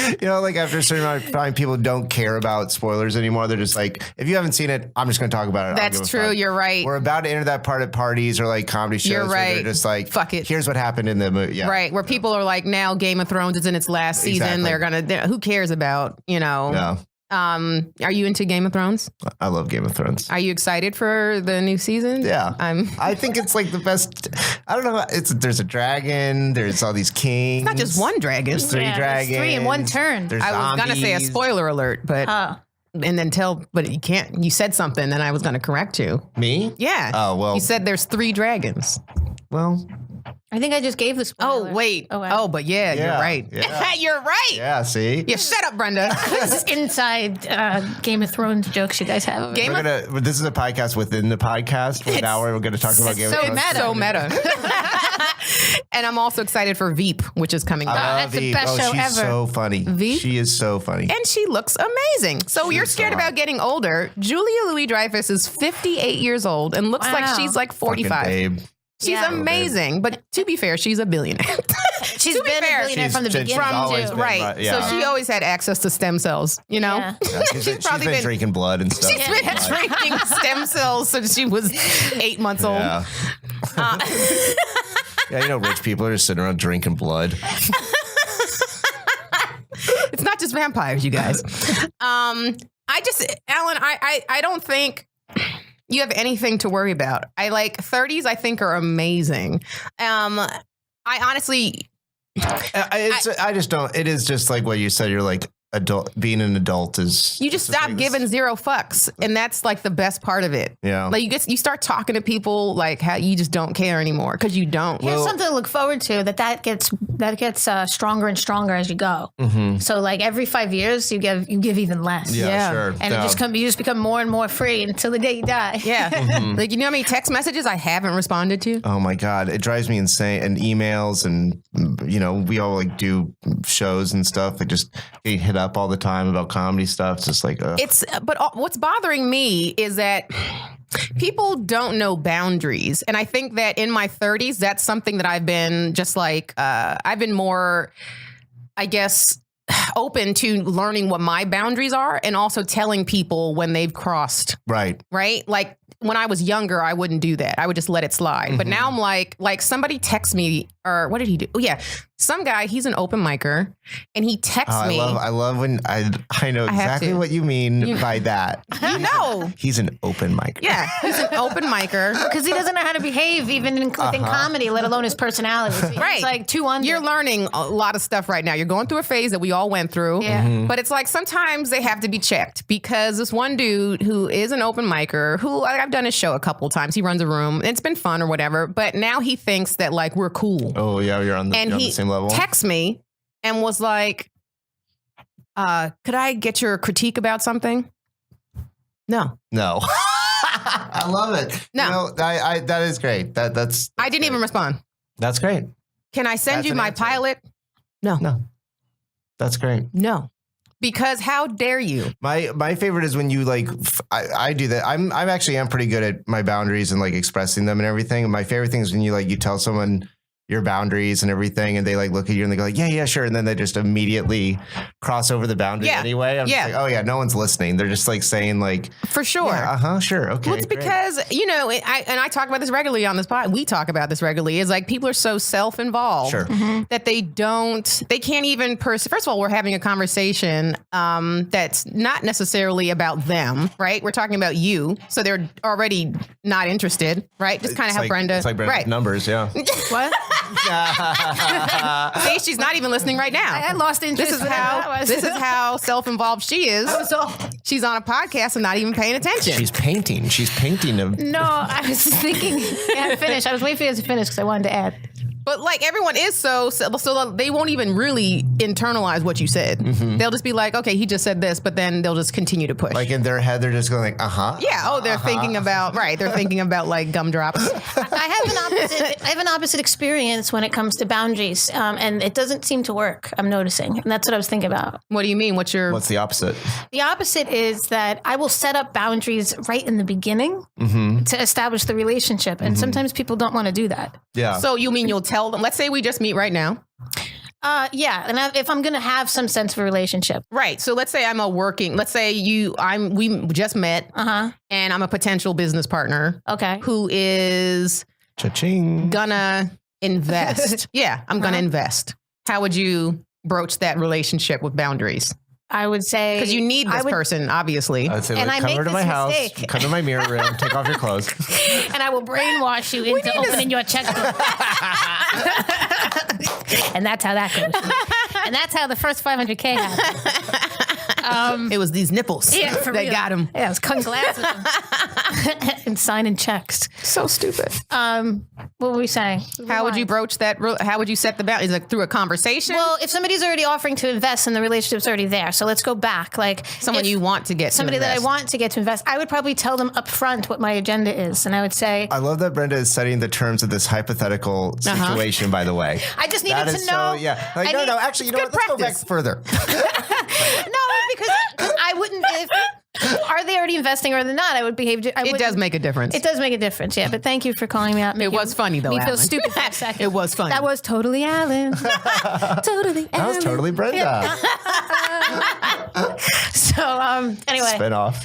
after a certain amount of time, people don't care about spoilers anymore. They're just like, if you haven't seen it, I'm just going to talk about it. That's true. You're right. We're about to enter that part at parties or like comedy shows. You're right. Where they're just like, fuck it. Here's what happened in the movie. Yeah. Right. Where people are like, now Game of Thrones is in its last season. Exactly. They're who cares about, No. Are you into Game of Thrones? I love Game of Thrones. Are you excited for the new season? Yeah. I think it's like the best. I don't know. There's a dragon. There's all these kings. It's not just one dragon. There's three dragons. There's 3 in one turn. There's I was going to say a zombies. spoiler alert, but and then but you can't. You said something, and I was going to correct you. Me? Yeah. Oh, well. You said there's 3 dragons. Well. I think I just gave the spoiler. Oh, wait. wow. But yeah, you're right. Yeah. You're right. Yeah, see? Yeah, shut up, Brenda. This is inside Game of Thrones jokes you guys have. This is a podcast within the podcast. Where now we're going to talk about Game of Thrones. So meta. And I'm also excited for Veep, which is coming out. I love That's the Veep. best show she's ever. so funny. Veep? She is so funny. And she looks amazing. So you're scared so hot. about getting older. Julia Louis-Dreyfus is 58 years old and looks like she's like 45. Fucking babe. She's Yeah. amazing. But to be fair, she's a billionaire. She's been a billionaire from the She's beginning, always too. been, Right. yeah. So she always had access to stem cells, you know? Yeah. Yeah, she's probably been been- drinking blood and stuff. She's been drinking stem cells since she was 8 months old. Yeah. Yeah, you know, rich people are just sitting around drinking blood. It's not just vampires, you guys. Alan, I don't think you have anything to worry about. 30s, I think, are amazing. I honestly, I just don't. It is just like what you said. You're like adult. Being an adult is. you just it's stop like giving this- 0 fucks, and that's like the best part of it. Yeah. Like you start talking to people like how you just don't care anymore because you don't. Here's something to look forward to that gets stronger and stronger as you go. Mm-hmm. So like every 5 years you give even less. Yeah, Yeah. sure. And you just become more and more free until the day you die. Yeah. Mm-hmm. Like, you know how many text messages I haven't responded to? Oh my God, it drives me insane. And emails, and you know, we all like do shows and stuff. Like just getting hit up all the time about comedy stuff. It's just like, But what's bothering me is that people don't know boundaries. And I think that in my 30s, that's something that I've been just like, I've been more, I guess, open to learning what my boundaries are and also telling people when they've crossed. right. Like when I was younger, I wouldn't do that. I would just let it slide. But now I'm like somebody texts me, or what did he do? Oh yeah, some guy, he's an open micer, and he texts me. I love when I know have exactly to. what you mean by that. You know. He's an open mic. Yeah, he's an open micer. Because he doesn't know how to behave even in comedy, let alone his personality. So Right. It's like 2 under. You're learning a lot of stuff right now. You're going through a phase that we all went through. Yeah. But it's like sometimes they have to be checked because this one dude who is an open micer, who I've done his show a couple times. He runs a room. It's been fun or whatever. But now he thinks that like we're cool. Oh yeah, you're on And he the same level. texts me and was like, could I get your critique about something? No. No. I love it. No. You know, I that is great. That's I didn't even respond. That's great. Can I send That's you an my answer. pilot? No. No. That's great. No. Because how dare you? My favorite is when you like I do that. I'm pretty good at my boundaries and like expressing them and everything. And my favorite thing is when you tell someone your boundaries and everything, and they like look at you and they go like, yeah, sure, and then they just immediately cross over the boundary anyway. I'm just like, oh yeah, no one's listening. They're just like saying like, For sure. yeah, sure, okay. Well, it's great. because, I talk about this regularly on this pod. We talk about this regularly. Is like people are so self-involved Sure. that they can't even, first of all, we're having a conversation that's not necessarily about them, right? We're talking about you. So they're already not interested, right? Just kind of It's how like, Brenda, it's like Brenda's right. numbers, yeah. What? See, she's not even listening right now. I lost interest. This is in that. this is how self-involved she is. She's on a podcast and not even paying attention. She's painting. She's painting a No, I was thinking. Yeah, finish. I was waiting for you to finish because I wanted to add. But like everyone is so they won't even really internalize what you said. They'll just be like, okay, he just said this, but then they'll just continue to push. like in their head, they're just going like, yeah. Oh, they're thinking about They're thinking about like gumdrops. I have an opposite experience when it comes to boundaries, and it doesn't seem to work. I'm noticing, and that's what I was thinking about. What do you mean? What's the opposite? The opposite is that I will set up boundaries right in the beginning to establish the relationship, and sometimes people don't want to do that. Yeah. So you mean you'll tell them? Let's say we just meet right now. Yeah, and if I'm going to have some sense of a relationship, Right. So let's say let's say we just met, and I'm a potential business partner. okay, Who is Cha-ching. gonna invest. Yeah, I'm gonna invest. How would you broach that relationship with boundaries? I would say because you need this person, obviously. I would say, And I come make over to this my house, mistake. come to my mirror room, take off your clothes. and I will brainwash you into opening your checkbook. And that's how that goes. And that's how the first 500K happened. It was these nipples. For they real. got him. Yeah, I was cutting glasses and signing checks. So stupid. What were we saying? How would you broach that? How would you set the boundaries? Like through a conversation? Well, if somebody's already offering to invest and the relationship's already there, so let's go back. Like someone if you want to get somebody to that I invest. want to get to invest, I would probably tell them up front what my agenda is, and I would say, I love that Brenda is setting the terms of this hypothetical situation, by the way. I just needed That to is know. so, yeah. Like, no, actually, you know what? good Let's go back practice. further. No, because I wouldn't. Are they already investing or they're not? I would behave. It does make a difference. It does make a difference, yeah. But thank you for calling me out. It was funny though. Me feel Alan. stupid for a second. It was funny. That was totally Allen. Totally. That was totally Brenda. So anyway, Spin-off.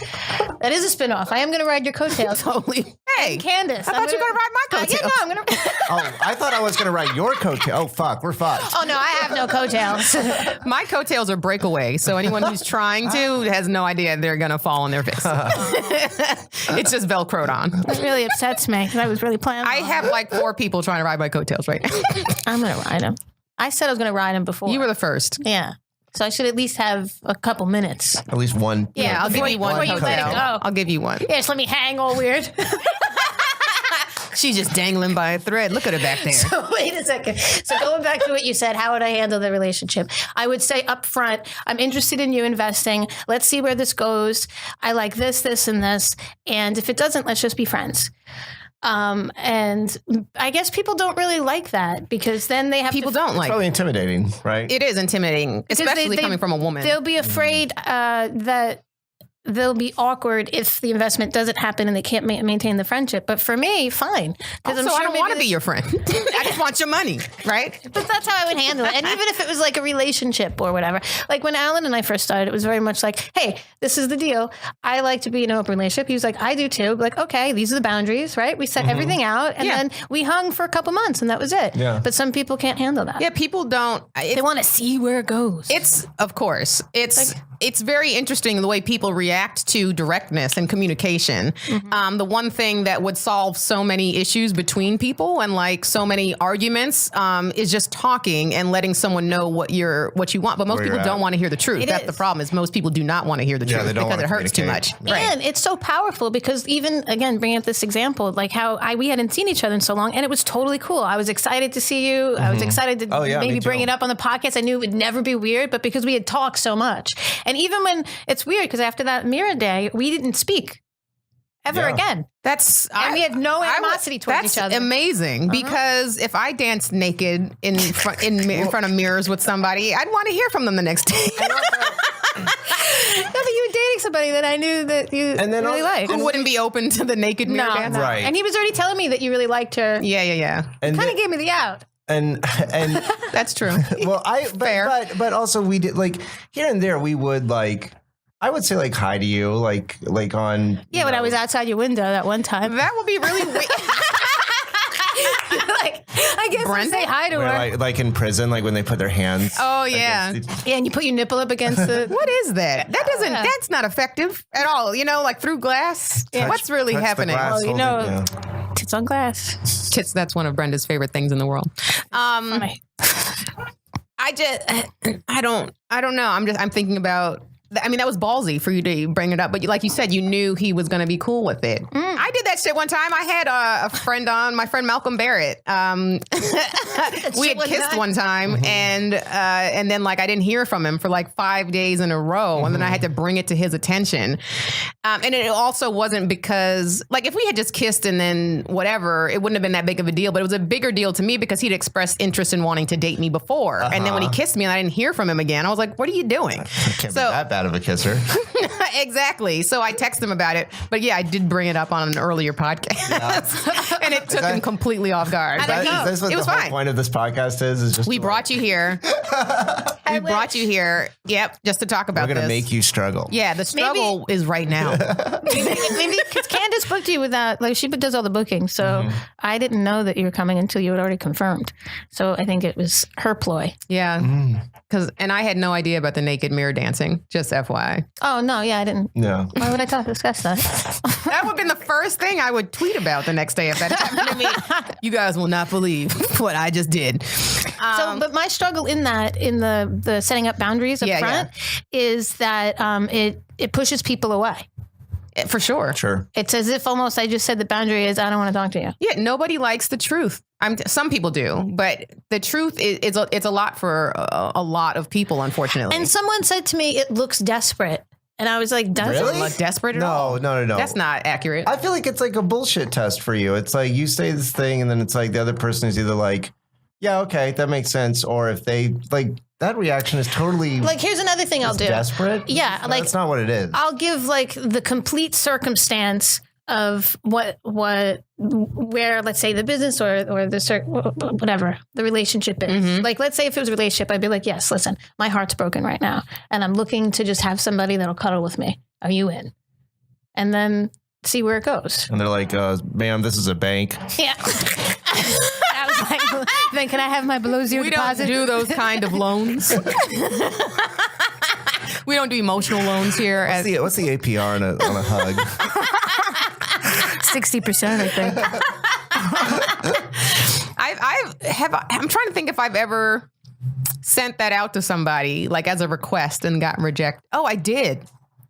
that is a spinoff. I am going to ride your coattails. Totally. Hey, Candice. I thought you were going to ride my coattails. Yeah, no, I'm going to. Oh, I thought I was going to write your coattail. Oh, fuck. We're fucked. Oh no, I have no coattails. My coattails are breakaway, so anyone who's trying to has no idea they're going to fall on their face. It's just Velcroed on. It really upsets me because I was really planning. I have like 4 people trying to ride my coattails right now. I'm going to ride him. I said I was going to ride him before. You were the first. Yeah. So I should at least have a couple minutes. At least one. Yeah, I'll give you one before you let it coattail. go. I'll give you one. Yeah, just let me hang all weird. She's just dangling by a thread. Look at her back there. So wait a second. So going back to what you said, how would I handle the relationship? I would say up front, I'm interested in you investing. Let's see where this goes. I like this, this, and this. And if it doesn't, let's just be friends. And I guess people don't really like that because then they have People to, don't like Probably intimidating, right? it. Is intimidating, because especially coming from a woman. They'll be afraid that they'll be awkward if the investment doesn't happen and they can't maintain the friendship. But for me, fine. Also, I don't want to be your friend. I just want your money, right? But that's how I would handle it. And even if it was like a relationship or whatever, like when Alan and I first started, it was very much like, hey, this is the deal. I like to be in an open relationship. He was like, I do too. Like, okay, these are the boundaries, right? We set everything out and then we hung for a couple months and that was it. Yeah. But some people can't handle that. Yeah, people don't. They want to see where it goes. It's, of course, it's very interesting the way people react to directness and communication. The one thing that would solve so many issues between people and like so many arguments is just talking and letting someone know what you want. But most Where people you're don't at. want to hear the truth. That's the problem. Is most people do not want to hear the Yeah, truth they don't because wanna it hurts too much. communicate. And it's so powerful because even, again, bringing up this example, like how we hadn't seen each other in so long and it was totally cool. I was excited to see you. I was excited to Oh, yeah, maybe me bring too. it up on the podcast. I knew it would never be weird, but because we had talked so much. And even when it's weird, because after that mirror day, we didn't speak ever Yeah. again. And we had no animosity towards each other. That's amazing because if I danced naked in front of mirrors with somebody, I'd want to hear from them the next day. No, but you were dating somebody that I knew that you And then really also- liked. Who wouldn't be open to the naked mirror dance? No. Right. And he was already telling me that you really liked her. Yeah. And Kind of gave me the out. and That's true. well, Fair. but also we did like here and there we would like I would say like hi to you like on Yeah, when I was outside your window that one time. That would be really weird. Like, I guess I Brenda? say hi to where, her. like in prison like when they put their hands. Oh yeah. Yeah, and you put your nipple up against the. What is that? That doesn't. Yeah. That's not effective at all. You know, like through glass. What's really touch the happening? glass, Well, you hold know- it, yeah. Tits on glass. That's one of Brenda's favorite things in the world. Funny. I don't know. I'm thinking about. I mean, that was ballsy for you to bring it up, but like you said, you knew he was going to be cool with it. I did that shit one time. I had a friend on, my friend Malcolm Barrett. We had kissed one time, and then like I didn't hear from him for like 5 days in a row, and then I had to bring it to his attention. And it also wasn't because like if we had just kissed and then whatever, it wouldn't have been that big of a deal. But it was a bigger deal to me because he'd expressed interest in wanting to date me before, and then when he kissed me and I didn't hear from him again, I was like, "What are you doing?" Can't be that bad of a kisser. Exactly. So I texted him about it. But yeah, I did bring it up on an earlier podcast. And it took him completely off guard. Is this what It was the whole fine. point of this podcast is just We brought you here. We brought you here, just to talk about We're going to this. make you struggle. Yeah, the struggle is right now. Maybe because Candice booked you without, like, she does all the booking. So I didn't know that you were coming until you had already confirmed. So I think it was her ploy. Yeah. And I had no idea about the naked mirror dancing, just FYI. Oh, no. Yeah, I didn't. No. Why would I discuss that? That would have been the first thing I would tweet about the next day if that happened to me. You guys will not believe what I just did. But my struggle in the setting up boundaries up front is that it pushes people away. For sure. Sure. It's as if almost I just said the boundary is I don't want to talk to you. Yeah, nobody likes the truth. Some people do, but the truth is it's a lot for a lot of people, unfortunately. And someone said to me, it looks desperate. And I was like, does Really? it? Look desperate at all? No. That's not accurate. I feel like it's like a bullshit test for you. It's like you say this thing and then it's like the other person is either like, yeah, okay, that makes sense. Or if they like that reaction is totally Like, here's another thing I'll do. desperate. Yeah, That's not what it is. I'll give like the complete circumstance of where, let's say, the business or the whatever the relationship is. Like, let's say if it was a relationship, I'd be like, yes, listen, my heart's broken right now, and I'm looking to just have somebody that'll cuddle with me. Are you in? And then see where it goes. And they're like, ma'am, this is a bank. Yeah. I was like, then can I have my below zero deposit? We don't do those kind of loans. We don't do emotional loans here. What's the APR on a hug? 60%, I think. I'm trying to think if I've ever sent that out to somebody, like as a request, and gotten rejected. Oh, I did.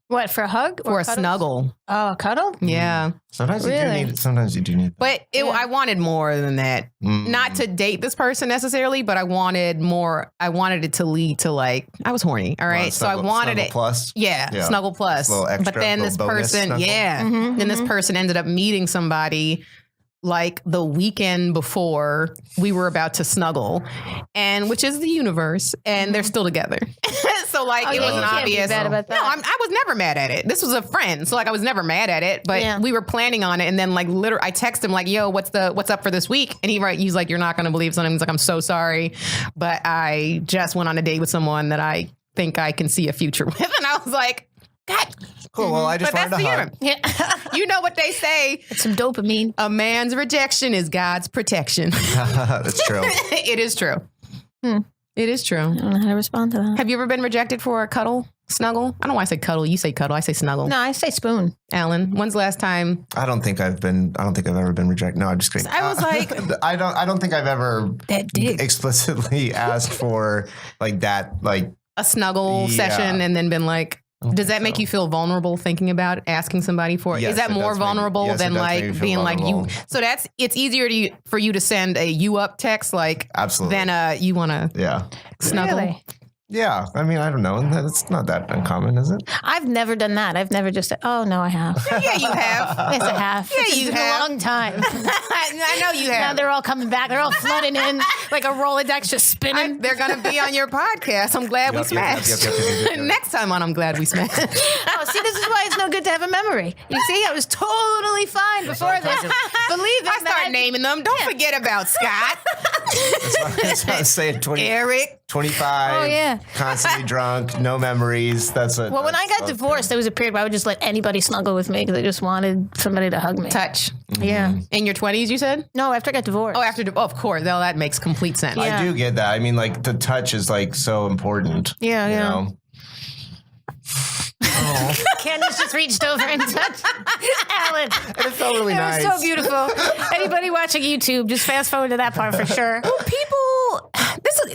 What, for a hug? For a snuggle. Oh, a cuddle? Yeah. Sometimes Really? you do need that. But I wanted more than that. Not to date this person necessarily, but I wanted more. I wanted it to lead to, like, I was horny. All right. So I wanted snuggle it. Plus. Yeah, Snuggle Plus. A little extra, but then this little bonus person, snuggle. then this person ended up meeting somebody like the weekend before we were about to snuggle, and which is the universe, and they're still together. So like it wasn't obvious. Bad about that. No, I was never mad at it. This was a friend, so like I was never mad at it. But we were planning on it, and then like literally, I text him like, "Yo, what's up for this week?" And he's like, "You're not gonna believe something." He's like, "I'm so sorry, but I just went on a date with someone that I think I can see a future with," and I was like, "God." Cool. Well, I just But wanted that's to the hug. humor. You know what they say? It's some dopamine. A man's rejection is God's protection. That's true. It is true. It is true. I don't know how to respond to that. Have you ever been rejected for a cuddle, snuggle? I don't know why I say cuddle. You say cuddle. I say snuggle. No, I say spoon. Alan, when's the last time? I don't think I've ever been rejected. No, I'm just kidding. I was like, I don't think I've ever that dick. explicitly asked for like that, like A snuggle session and then been like, does that make you feel vulnerable thinking about asking somebody for it? Yes, is that it more does make me- vulnerable yes, it than does make like me feel being like you? vulnerable. So it's easier for you to send a you up text like Absolutely. than you want to yeah. snuggle. Really? Yeah. I mean, I don't know. It's not that uncommon, is it? I've never done that. I've never just said, oh, no, I have. Yeah, you have. Yes, I have. Yeah, It's you been have. a long time. I know you Now have. they're all coming back. They're all flooding in like a Rolodex just spinning. They're going to be on your podcast. I'm glad we Yep, yep, smashed. yep. Next time on I'm Glad We Smashed. Oh, see, this is why it's no good to have a memory. You see, I was totally fine before this. Believe it. I start naming them. Don't forget about Scott, That's what I was saying. Eric. 25. Oh, yeah. Constantly drunk. No memories. That's what. Well, when I got divorced, there was a period where I would just let anybody snuggle with me because I just wanted somebody to hug me. Touch. Yeah. In your 20s, you said? No, after I got divorced. Oh, of course. Well, that makes complete sense. Yeah. I do get that. I mean, like the touch is like so important. Yeah, you yeah. know? Candice just reached over and touched Alan. And it felt really It nice. was so beautiful. Anybody watching YouTube, just fast forward to that part for sure. People,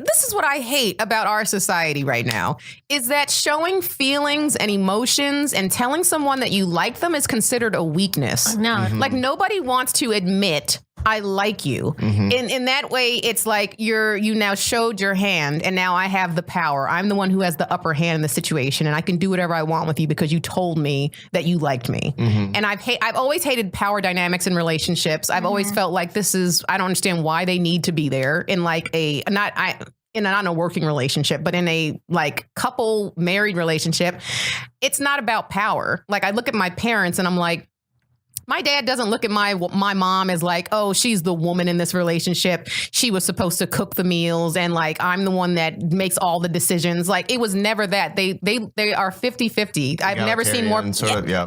this is what I hate about our society right now, is that showing feelings and emotions and telling someone that you like them is considered a weakness. No. Like nobody wants to admit I like you. In that way, it's like you now showed your hand and now I have the power. I'm the one who has the upper hand in the situation and I can do whatever I want with you because you told me that you liked me. And I've always hated power dynamics in relationships. I've always felt like I don't understand why they need to be there in like not in a working relationship, but in a like couple married relationship. It's not about power. Like I look at my parents and I'm like, My dad doesn't look at my mom as like, oh, she's the woman in this relationship. She was supposed to cook the meals and like I'm the one that makes all the decisions. Like it was never that. They are 50-50. I've never seen more.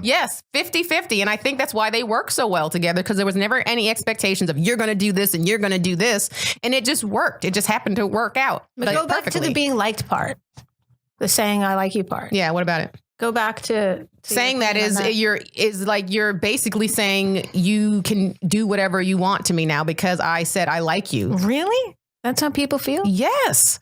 Yes, 50-50. And I think that's why they work so well together, because there was never any expectations of you're going to do this and you're going to do this. And it just worked. It just happened to work out. But go back to the being liked part. The saying I like you part. Yeah, what about it? Go back to saying that you're basically saying you can do whatever you want to me now because I said I like you. Really? That's how people feel? Yes.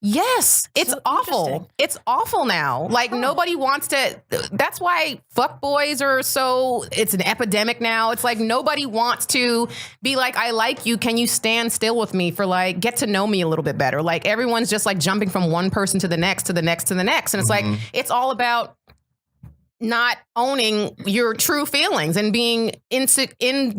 It's so awful. It's awful now. Like nobody wants to. That's why fuckboys are so. It's an epidemic now. It's like nobody wants to be like, I like you. Can you stand still with me for like get to know me a little bit better? Like everyone's just like jumping from one person to the next to the next to the next, and it's like it's all about not owning your true feelings and being insecure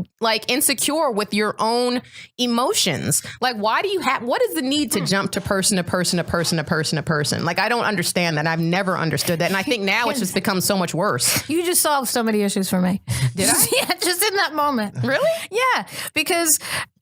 with your own emotions. Like, why do you what is the need to jump to person to person to person to person to person? Like, I don't understand that. I've never understood that. And I think now it's just become so much worse. You just solved so many issues for me. Did I? Yeah, just in that moment. Really? Yeah, because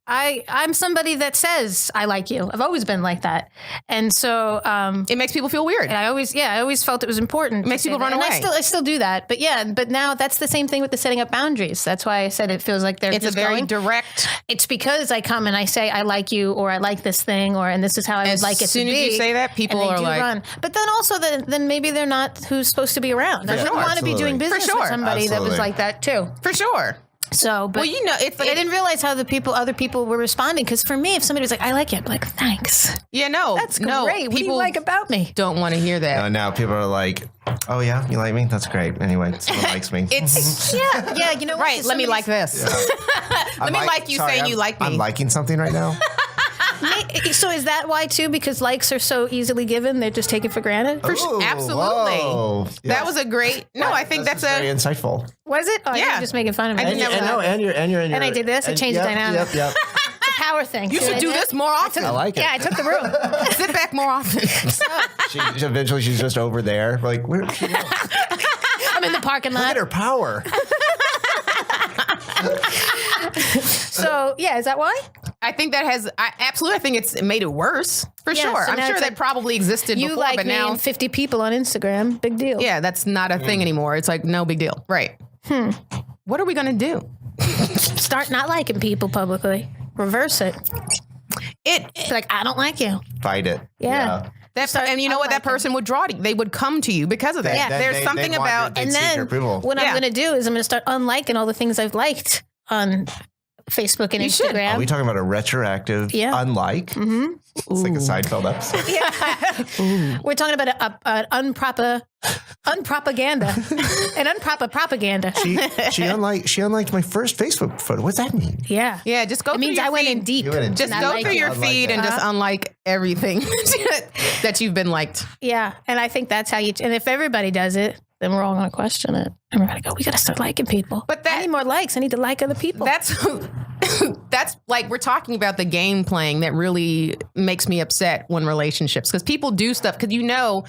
I'm somebody that says I like you. I've always been like that, and so it makes people feel weird. And I always felt it was important. It makes people run away. I still do that, but now that's the same thing with the setting up boundaries. That's why I said it feels like it's just a very going. Direct. It's because I come and I say I like you or I like this thing and this is how I would like it to be. As soon as you say that, people are like, run. But then also then maybe they're not who's supposed to be around. I wouldn't want to be doing business with somebody that was like that too. For sure. So, but, but I didn't realize how other people were responding. Because for me, if somebody was like, "I like it," I'm like, "Thanks." Yeah, no, that's great. What do you like about me? Don't want to hear that. Now people are like, "Oh yeah, you like me? That's great." Anyway, someone likes me. It's yeah. You know, right? Let me like this. Yeah. Let me like you saying you like me. I'm liking something right now. So is that why too? Because likes are so easily given, they're just taken for granted. Absolutely. Yes. That was a great. No, I think that's very insightful. Was it? Oh, yeah. You're just making fun of me. And I did this. It changed the dynamic. Yep. It's a power thing. You should do this more often. I like it. Yeah, I took the room. Sit back more often. Eventually, she's just over there. Like, where? I'm in the parking lot. Look at her power. So yeah, is that why? I think that absolutely. I think it's made it worse for sure. So I'm sure that probably existed you before, like but me now and 50 people on Instagram, big deal. Yeah, that's not a thing anymore. It's like no big deal, right? What are we gonna do? Start not liking people publicly. Reverse it. It's like I don't like you. Fight it. Yeah. And you know what? That person would draw to you. They would come to you because of that. Yeah. There's something about. And then what I'm going to do is I'm going to start unliking all the things I've liked on Facebook and Instagram. Are we talking about a retroactive unlike? Mm-hmm. It's like a Seinfeld episode. Yeah. We're talking about an unproper propaganda. She unliked my first Facebook photo. What's that mean? Yeah. Yeah, just go. It means I went in deep. Just go through your feed and just unlike everything that you've been liked. Yeah, and I think that's how you. And if everybody does it, then we're all going to question it, and we're going to go. We got to start liking people. But I need more likes. I need to like other people. That's like we're talking about the game playing that really makes me upset when relationships, because people do stuff because you know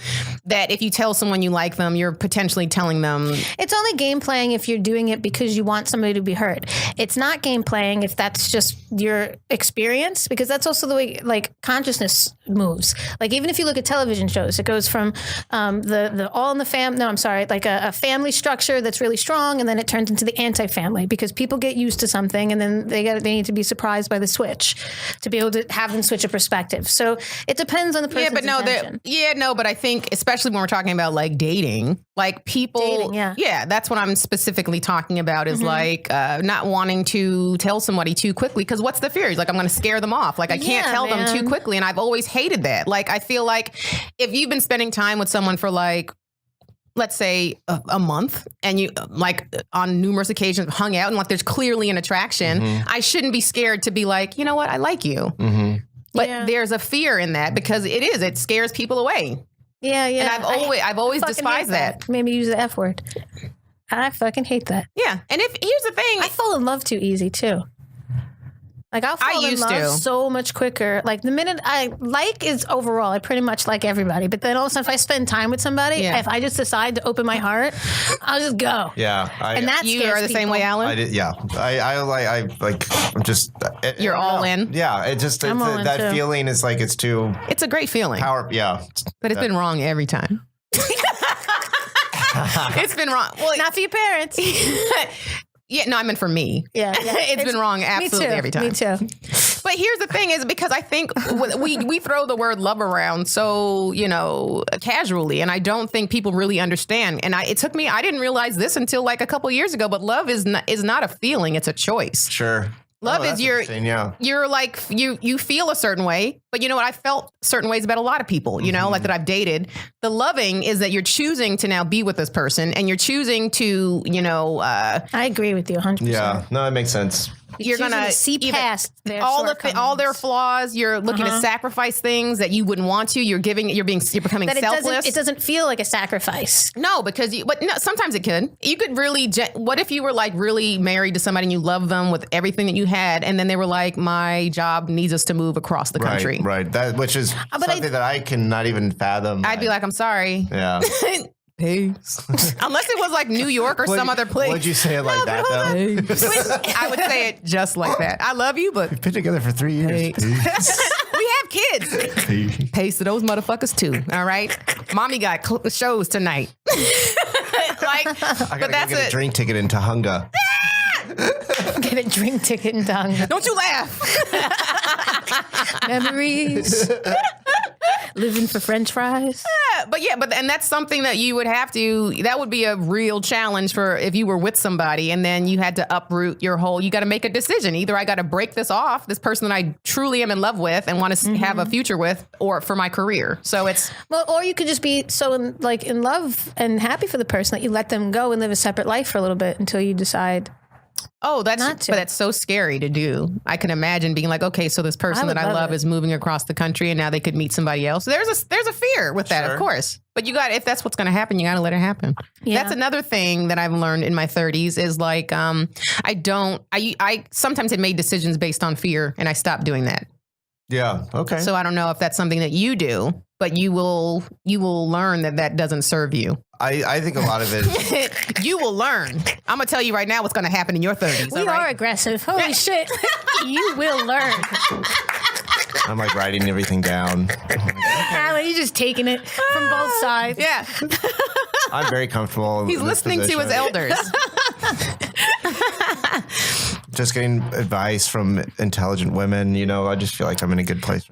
that if you tell someone you like them, you're potentially telling them. It's only game playing if you're doing it because you want somebody to be heard. It's not game playing if that's just your experience, because that's also the way like consciousness moves. Like even if you look at television shows, it goes from the all in the fam. No, I'm sorry, like a family structure that's really strong, and then it turns into the anti-family because people get used to something, and then they need to be surprised by the switch to be able to have them switch a perspective. So it depends on the person's intention. But I think especially when we're talking about like dating, like people, that's what I'm specifically talking about is like not wanting to tell somebody too quickly, because what's the fear? Like I'm going to scare them off. Like I can't tell them too quickly, and I've always hated that. Like I feel like if you've been spending time with someone for like, let's say a month, and you like on numerous occasions hung out and like there's clearly an attraction, I shouldn't be scared to be like, you know what, I like you. But there's a fear in that because it scares people away. Yeah. And I've always despised that. Maybe use the F word. I fucking hate that. Yeah. And here's the thing. I fall in love too easy too. Like I'll fall in love so much quicker. Like the minute I like is overall, I pretty much like everybody. But then all of a sudden, if I spend time with somebody, if I just decide to open my heart, I'll just go. Yeah, and that's you are the same way, Alan. I did. Yeah, I like. I'm just. You're all in. Yeah, it just that feeling is like it's too. It's a great feeling. Yeah, but it's been wrong every time. It's been wrong. Well, not for your parents. Yeah, no, I meant for me. Yeah. It's been wrong absolutely every time. Me too. But here's the thing is because I think we throw the word love around so, casually. And I don't think people really understand. And it took me, I didn't realize this until like a couple years ago, but love is not a feeling. It's a choice. Sure. Love is you're like, you feel a certain way, but you know what? I felt certain ways about a lot of people, like that I've dated. The loving is that you're choosing to now be with this person and you're choosing to, I agree with you 100%. Yeah, no, that makes sense. You're going to see past their all their flaws. You're looking to sacrifice things that you wouldn't want to. You're becoming selfless. It doesn't feel like a sacrifice. No, because sometimes it could. You could really. What if you were like really married to somebody and you love them with everything that you had, and then they were like, "My job needs us to move across the country." Right. That which is something that I cannot even fathom. I'd be like, "I'm sorry." Yeah. Peace. Unless it was like New York or some other place. Would you say it like that though? I would say it just like that. I love you, but we've been together for 3 years. We have kids. Peace to those motherfuckers too. All right. Mommy got shows tonight. I gotta get a drink ticket into Hunga. Get a drink ticket into Hunga. Don't you laugh. Memories. Living for French fries. But that's something that you would have to, that would be a real challenge for if you were with somebody and then you had to uproot you got to make a decision. Either I got to break this off, this person that I truly am in love with and want to have a future with, or for my career. So it's. Well, or you could just be so in love and happy for the person that you let them go and live a separate life for a little bit until you decide. Oh, but that's so scary to do. I can imagine being like, okay, so this person that I love is moving across the country and now they could meet somebody else. There's a fear with that, of course. But if that's what's going to happen, you got to let it happen. Yeah. That's another thing that I've learned in my 30s is like, I sometimes had made decisions based on fear and I stopped doing that. Yeah. Okay. So I don't know if that's something that you do, but you will learn that doesn't serve you. I think a lot of it. You will learn. I'm going to tell you right now what's going to happen in your 30s. We are aggressive. Holy shit. You will learn. I'm like writing everything down. Alan, you're just taking it from both sides. Yeah. I'm very comfortable. He's listening to his elders. Just getting advice from intelligent women. I just feel like I'm in a good place.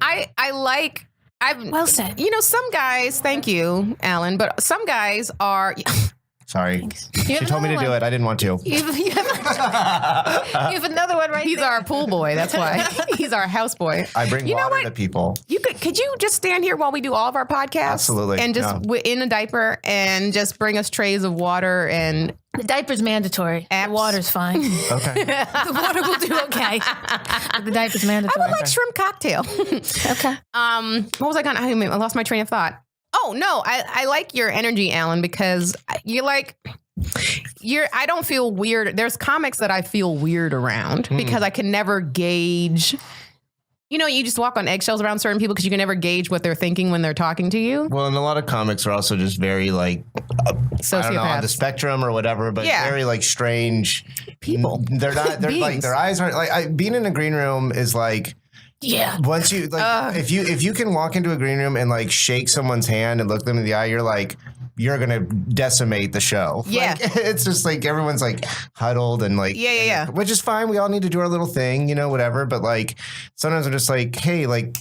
Well said. Some guys, thank you, Alan, but some guys are. Sorry. She told me to do it. I didn't want to. You have another one right He's there. our pool boy. That's why. He's our house boy. I bring water to people. Could you just stand here while we do all of our podcasts? Absolutely. And just in a diaper and just bring us trays of water and. The diaper's mandatory. The water's fine. Okay. The water will do okay. But the diaper's mandatory. I would like shrimp cocktail. Okay. What was I going to? I lost my train of thought. Oh, no. I like your energy, Alan, because you're like, I don't feel weird. There's comics that I feel weird around because I can never gauge. You just walk on eggshells around certain people because you can never gauge what they're thinking when they're talking to you. Well, and a lot of comics are also just very like, sociopaths. I don't know, on the spectrum or whatever, but very like strange people. They're not, they're like, their eyes aren't like, being in a green room is like, yeah. Once you like, if you can walk into a green room and like shake someone's hand and look them in the eye, you're like, you're gonna decimate the show. Yeah, like, it's just like everyone's like huddled and like yeah, which is fine. We all need to do our little thing, whatever. But like sometimes I'm just like, hey, like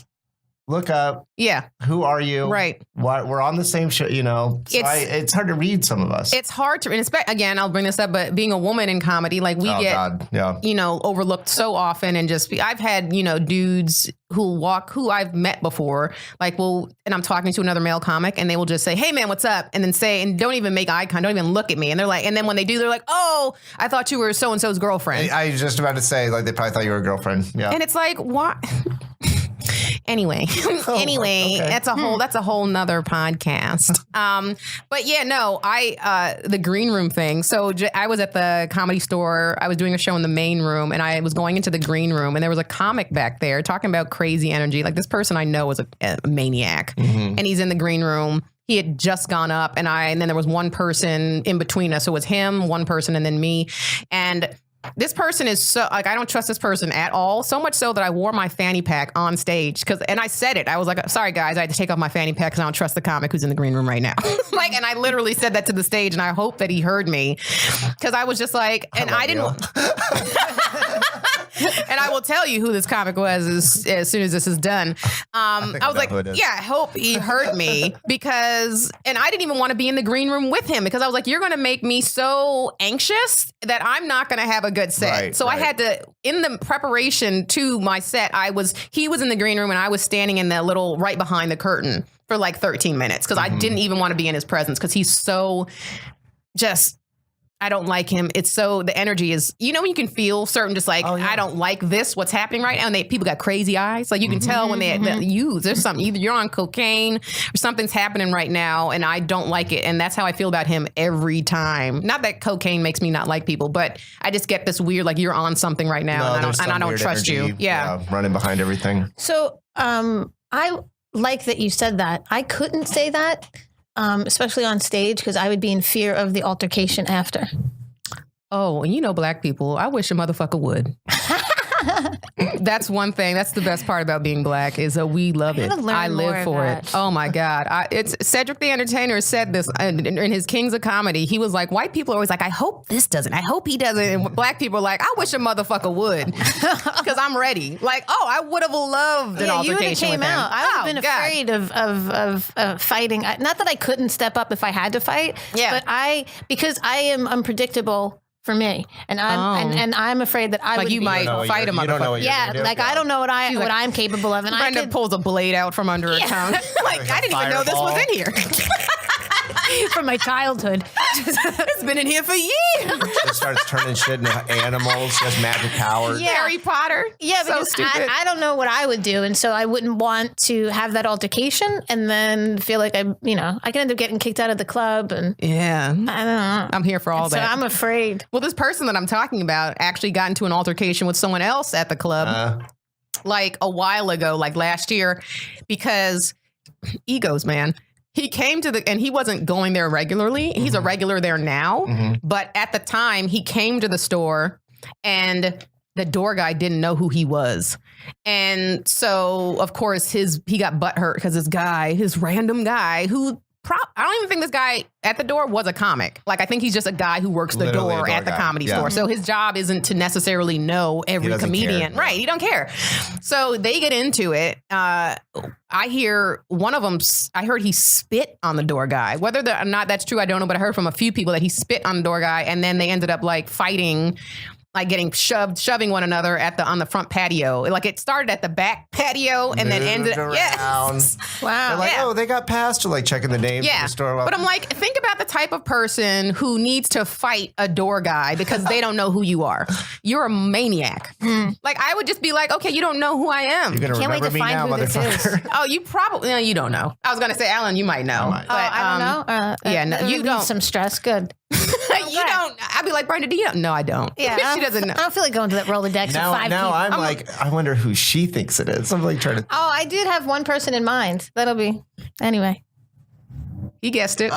look up. Yeah, who are you? Right. We're on the same show. So it's hard to read some of us. It's hard to, and again, I'll bring this up, but being a woman in comedy, like we get, overlooked so often, and I've had dudes who I've met before, like, and I'm talking to another male comic and they will just say, hey man, what's up? And then and don't even make eye contact, don't even look at me. And they're like, and then when they do, they're like, oh, I thought you were so-and-so's girlfriend. I was just about to say, like, they probably thought you were a girlfriend. Yeah. And it's like, what? Anyway, okay. that's a whole nother podcast. But yeah, no, the green room thing. So I was at the Comedy Store. I was doing a show in the main room, and I was going into the green room, and there was a comic back there talking about crazy energy. Like, this person I know is a maniac, and he's in the green room. He had just gone up, and then there was one person in between us. So it was him, one person, and then me. And this person is so, like, I don't trust this person at all. So much so that I wore my fanny pack on stage and I said it. I was like, sorry guys, I had to take off my fanny pack because I don't trust the comic who's in the green room right now. And I literally said that to the stage, and I hope that he heard me, because I was just like, and I didn't. And I will tell you who this comic was as soon as this is done. I was like, yeah, I hope he heard me, and I didn't even want to be in the green room with him, because I was like, you're going to make me so anxious that I'm not going to have a good set. Right, so I had to, in the preparation to my set, he was in the green room, and I was standing in the little right behind the curtain for like 13 minutes, because I didn't even want to be in his presence, because he's so just, I don't like him. It's so, the energy is, when you can feel certain, just like, I don't like what's happening right now. And people got crazy eyes. Like, you can tell when there's something, either you're on cocaine or something's happening right now, and I don't like it. And that's how I feel about him every time. Not that cocaine makes me not like people, but I just get this weird, like, you're on something right now, and I don't trust energy, you. Yeah. Running behind everything. So I like that you said that. I couldn't say that. Especially on stage, because I would be in fear of the altercation after. Oh, and Black people, I wish a motherfucker would. That's one thing. That's the best part about being Black, is that we love it. I live for it. Oh my God. It's Cedric the Entertainer said this in his Kings of Comedy. He was like, white people are always like, I hope this doesn't. I hope he doesn't. And Black people are like, I wish a motherfucker would, because I'm ready. Like, I would have loved an altercation. You would have came out. I would have been afraid of fighting. Not that I couldn't step up if I had to fight, but because I am unpredictable. For me, and I'm afraid that I would. You might fight a motherfucker. I don't know what I'm capable of. And Brenda pulls a blade out from under her tongue. Like, I didn't even know this was in here. From my childhood, it's been in here for years. She starts turning shit into animals. She has magic powers. Yeah. Harry Potter. Yeah, so stupid. I don't know what I would do, and so I wouldn't want to have that altercation and then feel like I can end up getting kicked out of the club. And yeah, I don't know. I'm here for all that. So I'm afraid. Well, this person that I'm talking about actually got into an altercation with someone else at the club, like a while ago, like last year, because egos, man. He came and he wasn't going there regularly. He's a regular there now. But at the time, he came to the store, and the door guy didn't know who he was. And so, of course, he got butthurt because this random guy who I don't even think this guy at the door was a comic. Like, I think he's just a guy who works the door at the comedy store. So his job isn't to necessarily know every comedian. Right. He don't care. So they get into it. I hear one of them, I heard he spit on the door guy. Whether or not that's true, I don't know. But I heard from a few people that he spit on the door guy, and then they ended up like fighting, like getting shoving one another on the front patio. Like, it started at the back patio and then ended around. Yes. Wow. They're like, they got past to like checking the names of the store. But I'm like, think about the type of person who needs to fight a door guy because they don't know who you are. You're a maniac. Like, I would just be like, okay, you don't know who I am. You're gonna remember me now, motherfucker. Oh, you probably, you don't know. I was going to say, Alan, you might know. But, I don't know. No, you don't. Some stress. Good. You don't. I'd be like, Brenda, do you know? No, I don't. Yeah, she doesn't know. I don't feel like going to that Rolodex of 5 people. Now I'm like, I wonder who she thinks it is. I'm like trying to. Oh, I did have one person in mind. That'll be anyway. He guessed it.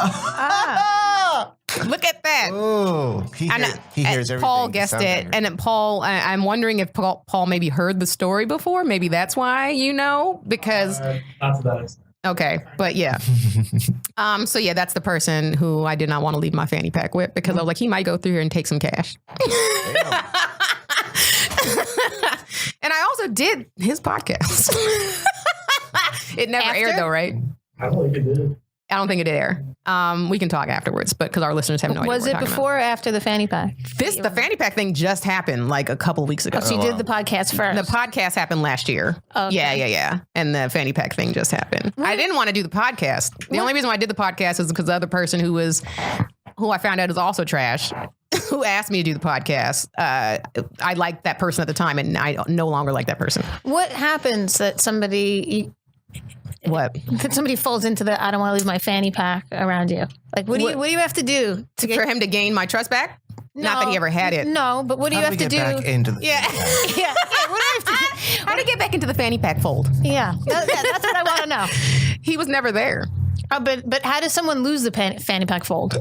Look at that. Oh, he hears everything. Paul guessed it. And then Paul, I'm wondering if Paul maybe heard the story before. Maybe that's why, because. Not to that extent. Okay, but yeah. So yeah, that's the person who I did not want to leave my fanny pack with, because I was like, he might go through here and take some cash. And I also did his podcast. It never aired though, right? I don't think it did. I don't think it did air. We can talk afterwards, but because our listeners have no idea. Was it before or after the fanny pack? The fanny pack thing just happened like a couple of weeks ago. So you did the podcast first. The podcast happened last year. Okay. Yeah. And the fanny pack thing just happened. What? I didn't want to do the podcast. The only reason why I did the podcast is because the other person who I found out is also trash. who asked me to do the podcast, I liked that person at the time, and I no longer like that person. What happens that somebody falls into the I don't want to leave my fanny pack around you? Like, what do you have to do for him to gain my trust back? Not that he ever had it. No, but what do you have to do? Back into the Yeah. What do I have to do? How to get back into the fanny pack fold? Yeah, that's what I want to know. He was never there. But how does someone lose the fanny pack fold?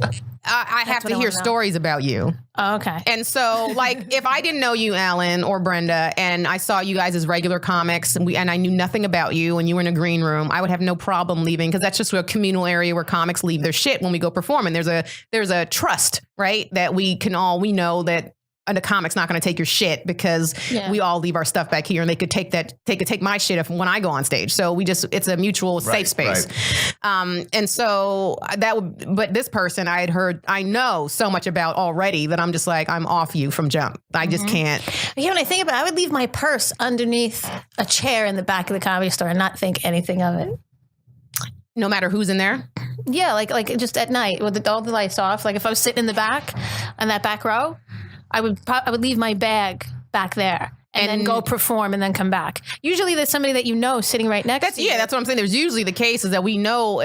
I have to hear stories about you. Oh, okay. And so, like, if I didn't know you, Allen or Brenda, and I saw you guys as regular comics, and I knew nothing about you, and you were in a green room, I would have no problem leaving, because that's just a communal area where comics leave their shit when we go perform. And there's a trust, right, that we know that the comic's not going to take your shit, because we all leave our stuff back here, and they could take my shit when I go on stage. So it's a mutual safe space. Right. And so but this person I know so much about already that I'm just like, I'm off you from jump. I just can't. Yeah, when I think about it, I would leave my purse underneath a chair in the back of the Comedy Store and not think anything of it. No matter who's in there? Yeah, like just at night with all the lights off. Like if I was sitting in the back, in that back row, I would leave my bag back there and then go perform and then come back. Usually there's somebody that you know sitting right next to you. Yeah, that's what I'm saying. There's usually the case is that we know,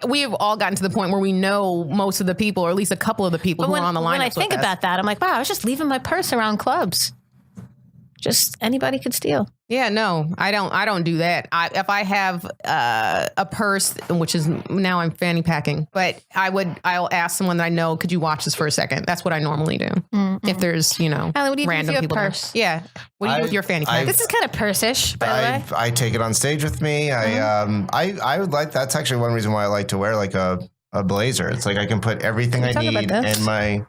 we've all gotten to the point where we know most of the people, or at least a couple of the people who are on the lineup. When I think about that, I'm like, wow, I was just leaving my purse around clubs. Just anybody could steal. Yeah, no, I don't do that. If I have a purse, which is now I'm fanny packing, but I'll ask someone that I know, could you watch this for a second? That's what I normally do. Mm-hmm. If there's, Allen, what do you random do with people. your purse? Yeah. What do you do with your fanny pack? This is kind of purse-ish, by the way. I take it on stage with me. I would like, that's actually one reason why I like to wear like a blazer. It's like I can put everything I need in my...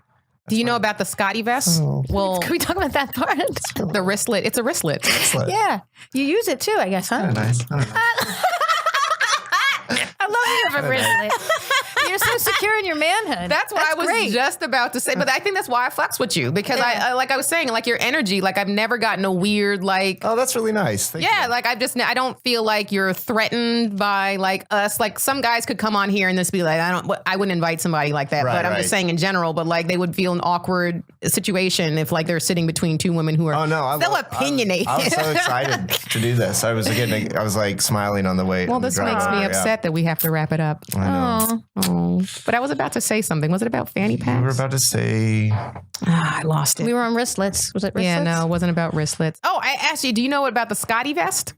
Do you know about the Scotty vest? Oh. Well, can we talk about that part? The wristlet. It's a wristlet. Yeah. You use it too, I guess, huh? Nice. I love you have a wristlet. You're so secure in your manhood. That's what I was just about to say. But I think that's why I flex with you, because I like I was saying, like your energy, like I've never gotten a weird like. Oh, that's really nice. Thank you. Like I don't feel like you're threatened by like us. Like some guys could come on here and just be like, I wouldn't invite somebody like that. But I'm just saying in general. But like they would feel an awkward situation if like they're sitting between two women who are still opinionated. I was so excited to do this. I was like smiling on the way. Well, this makes me upset that we have to wrap it up. I know. Oh. But I was about to say something. Was it about fanny packs? We were about to say... I lost it. We were on wristlets. Was it wristlets? Yeah, no, it wasn't about wristlets. Oh, I asked you, do you know about the Scotty vest?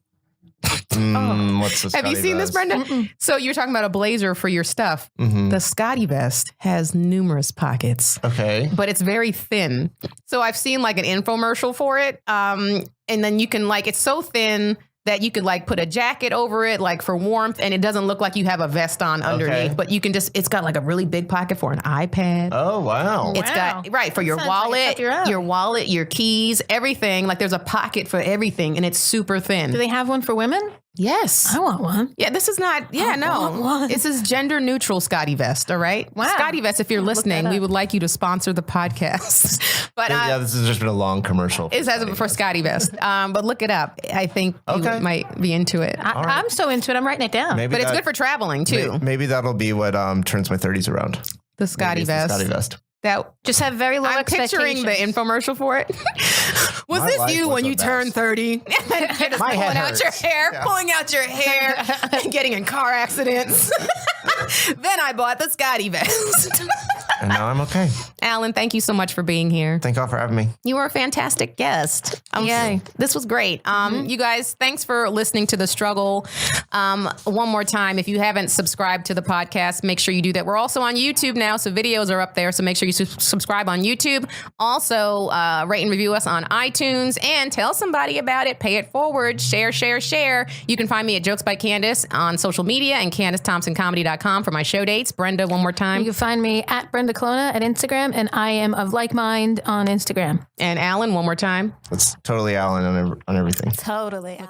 What's the Scotty Have you seen vest? this, Brenda? Mm-mm. So you're talking about a blazer for your stuff. Mm-hmm. The Scotty vest has numerous pockets. Okay. But it's very thin. So I've seen like an infomercial for it. And then you can like, it's so thin that you could like put a jacket over it, like for warmth, and it doesn't look like you have a vest on underneath, but you can it's got like a really big pocket for an iPad. Oh, wow. It's got, for your wallet, your keys, everything. Like there's a pocket for everything, and it's super thin. Do they have one for women? Yes. I want one. Yeah, this is not, want one. This is gender neutral Scotty vest, all right? Wow. Scotty vest, if you're listening, we would like you to sponsor the podcast. But this has just been a long commercial. It says for Scotty vest. But look it up. I think you might be into it. I'm so into it. I'm writing it down. Maybe but it's good for traveling too. Maybe that'll be what turns my 30s around. The Scotty vest. The Scotty vest. That just have very low expectations. I'm picturing the infomercial for it. Was this you when you turned 30? And you're just pulling out your hair, and getting in car accidents. Then I bought the Scotty vest. And now I'm okay. Allen, thank you so much for being here. Thank y'all for having me. You were a fantastic guest. Yay. This was great. You guys, thanks for listening to The Struggle. One more time, if you haven't subscribed to the podcast, make sure you do that. We're also on YouTube now, so videos are up there. So make sure you subscribe on YouTube. Also, rate and review us on iTunes and tell somebody about it. Pay it forward. Share, share, share. You can find me at Jokes by Candice on social media and CandiceThompsonComedy.com for my show dates. Brenda, one more time. You can find me at Brenda Colonna at Instagram, and I am of like mind on Instagram. And Allen, one more time. It's totally Allen on everything. Totally.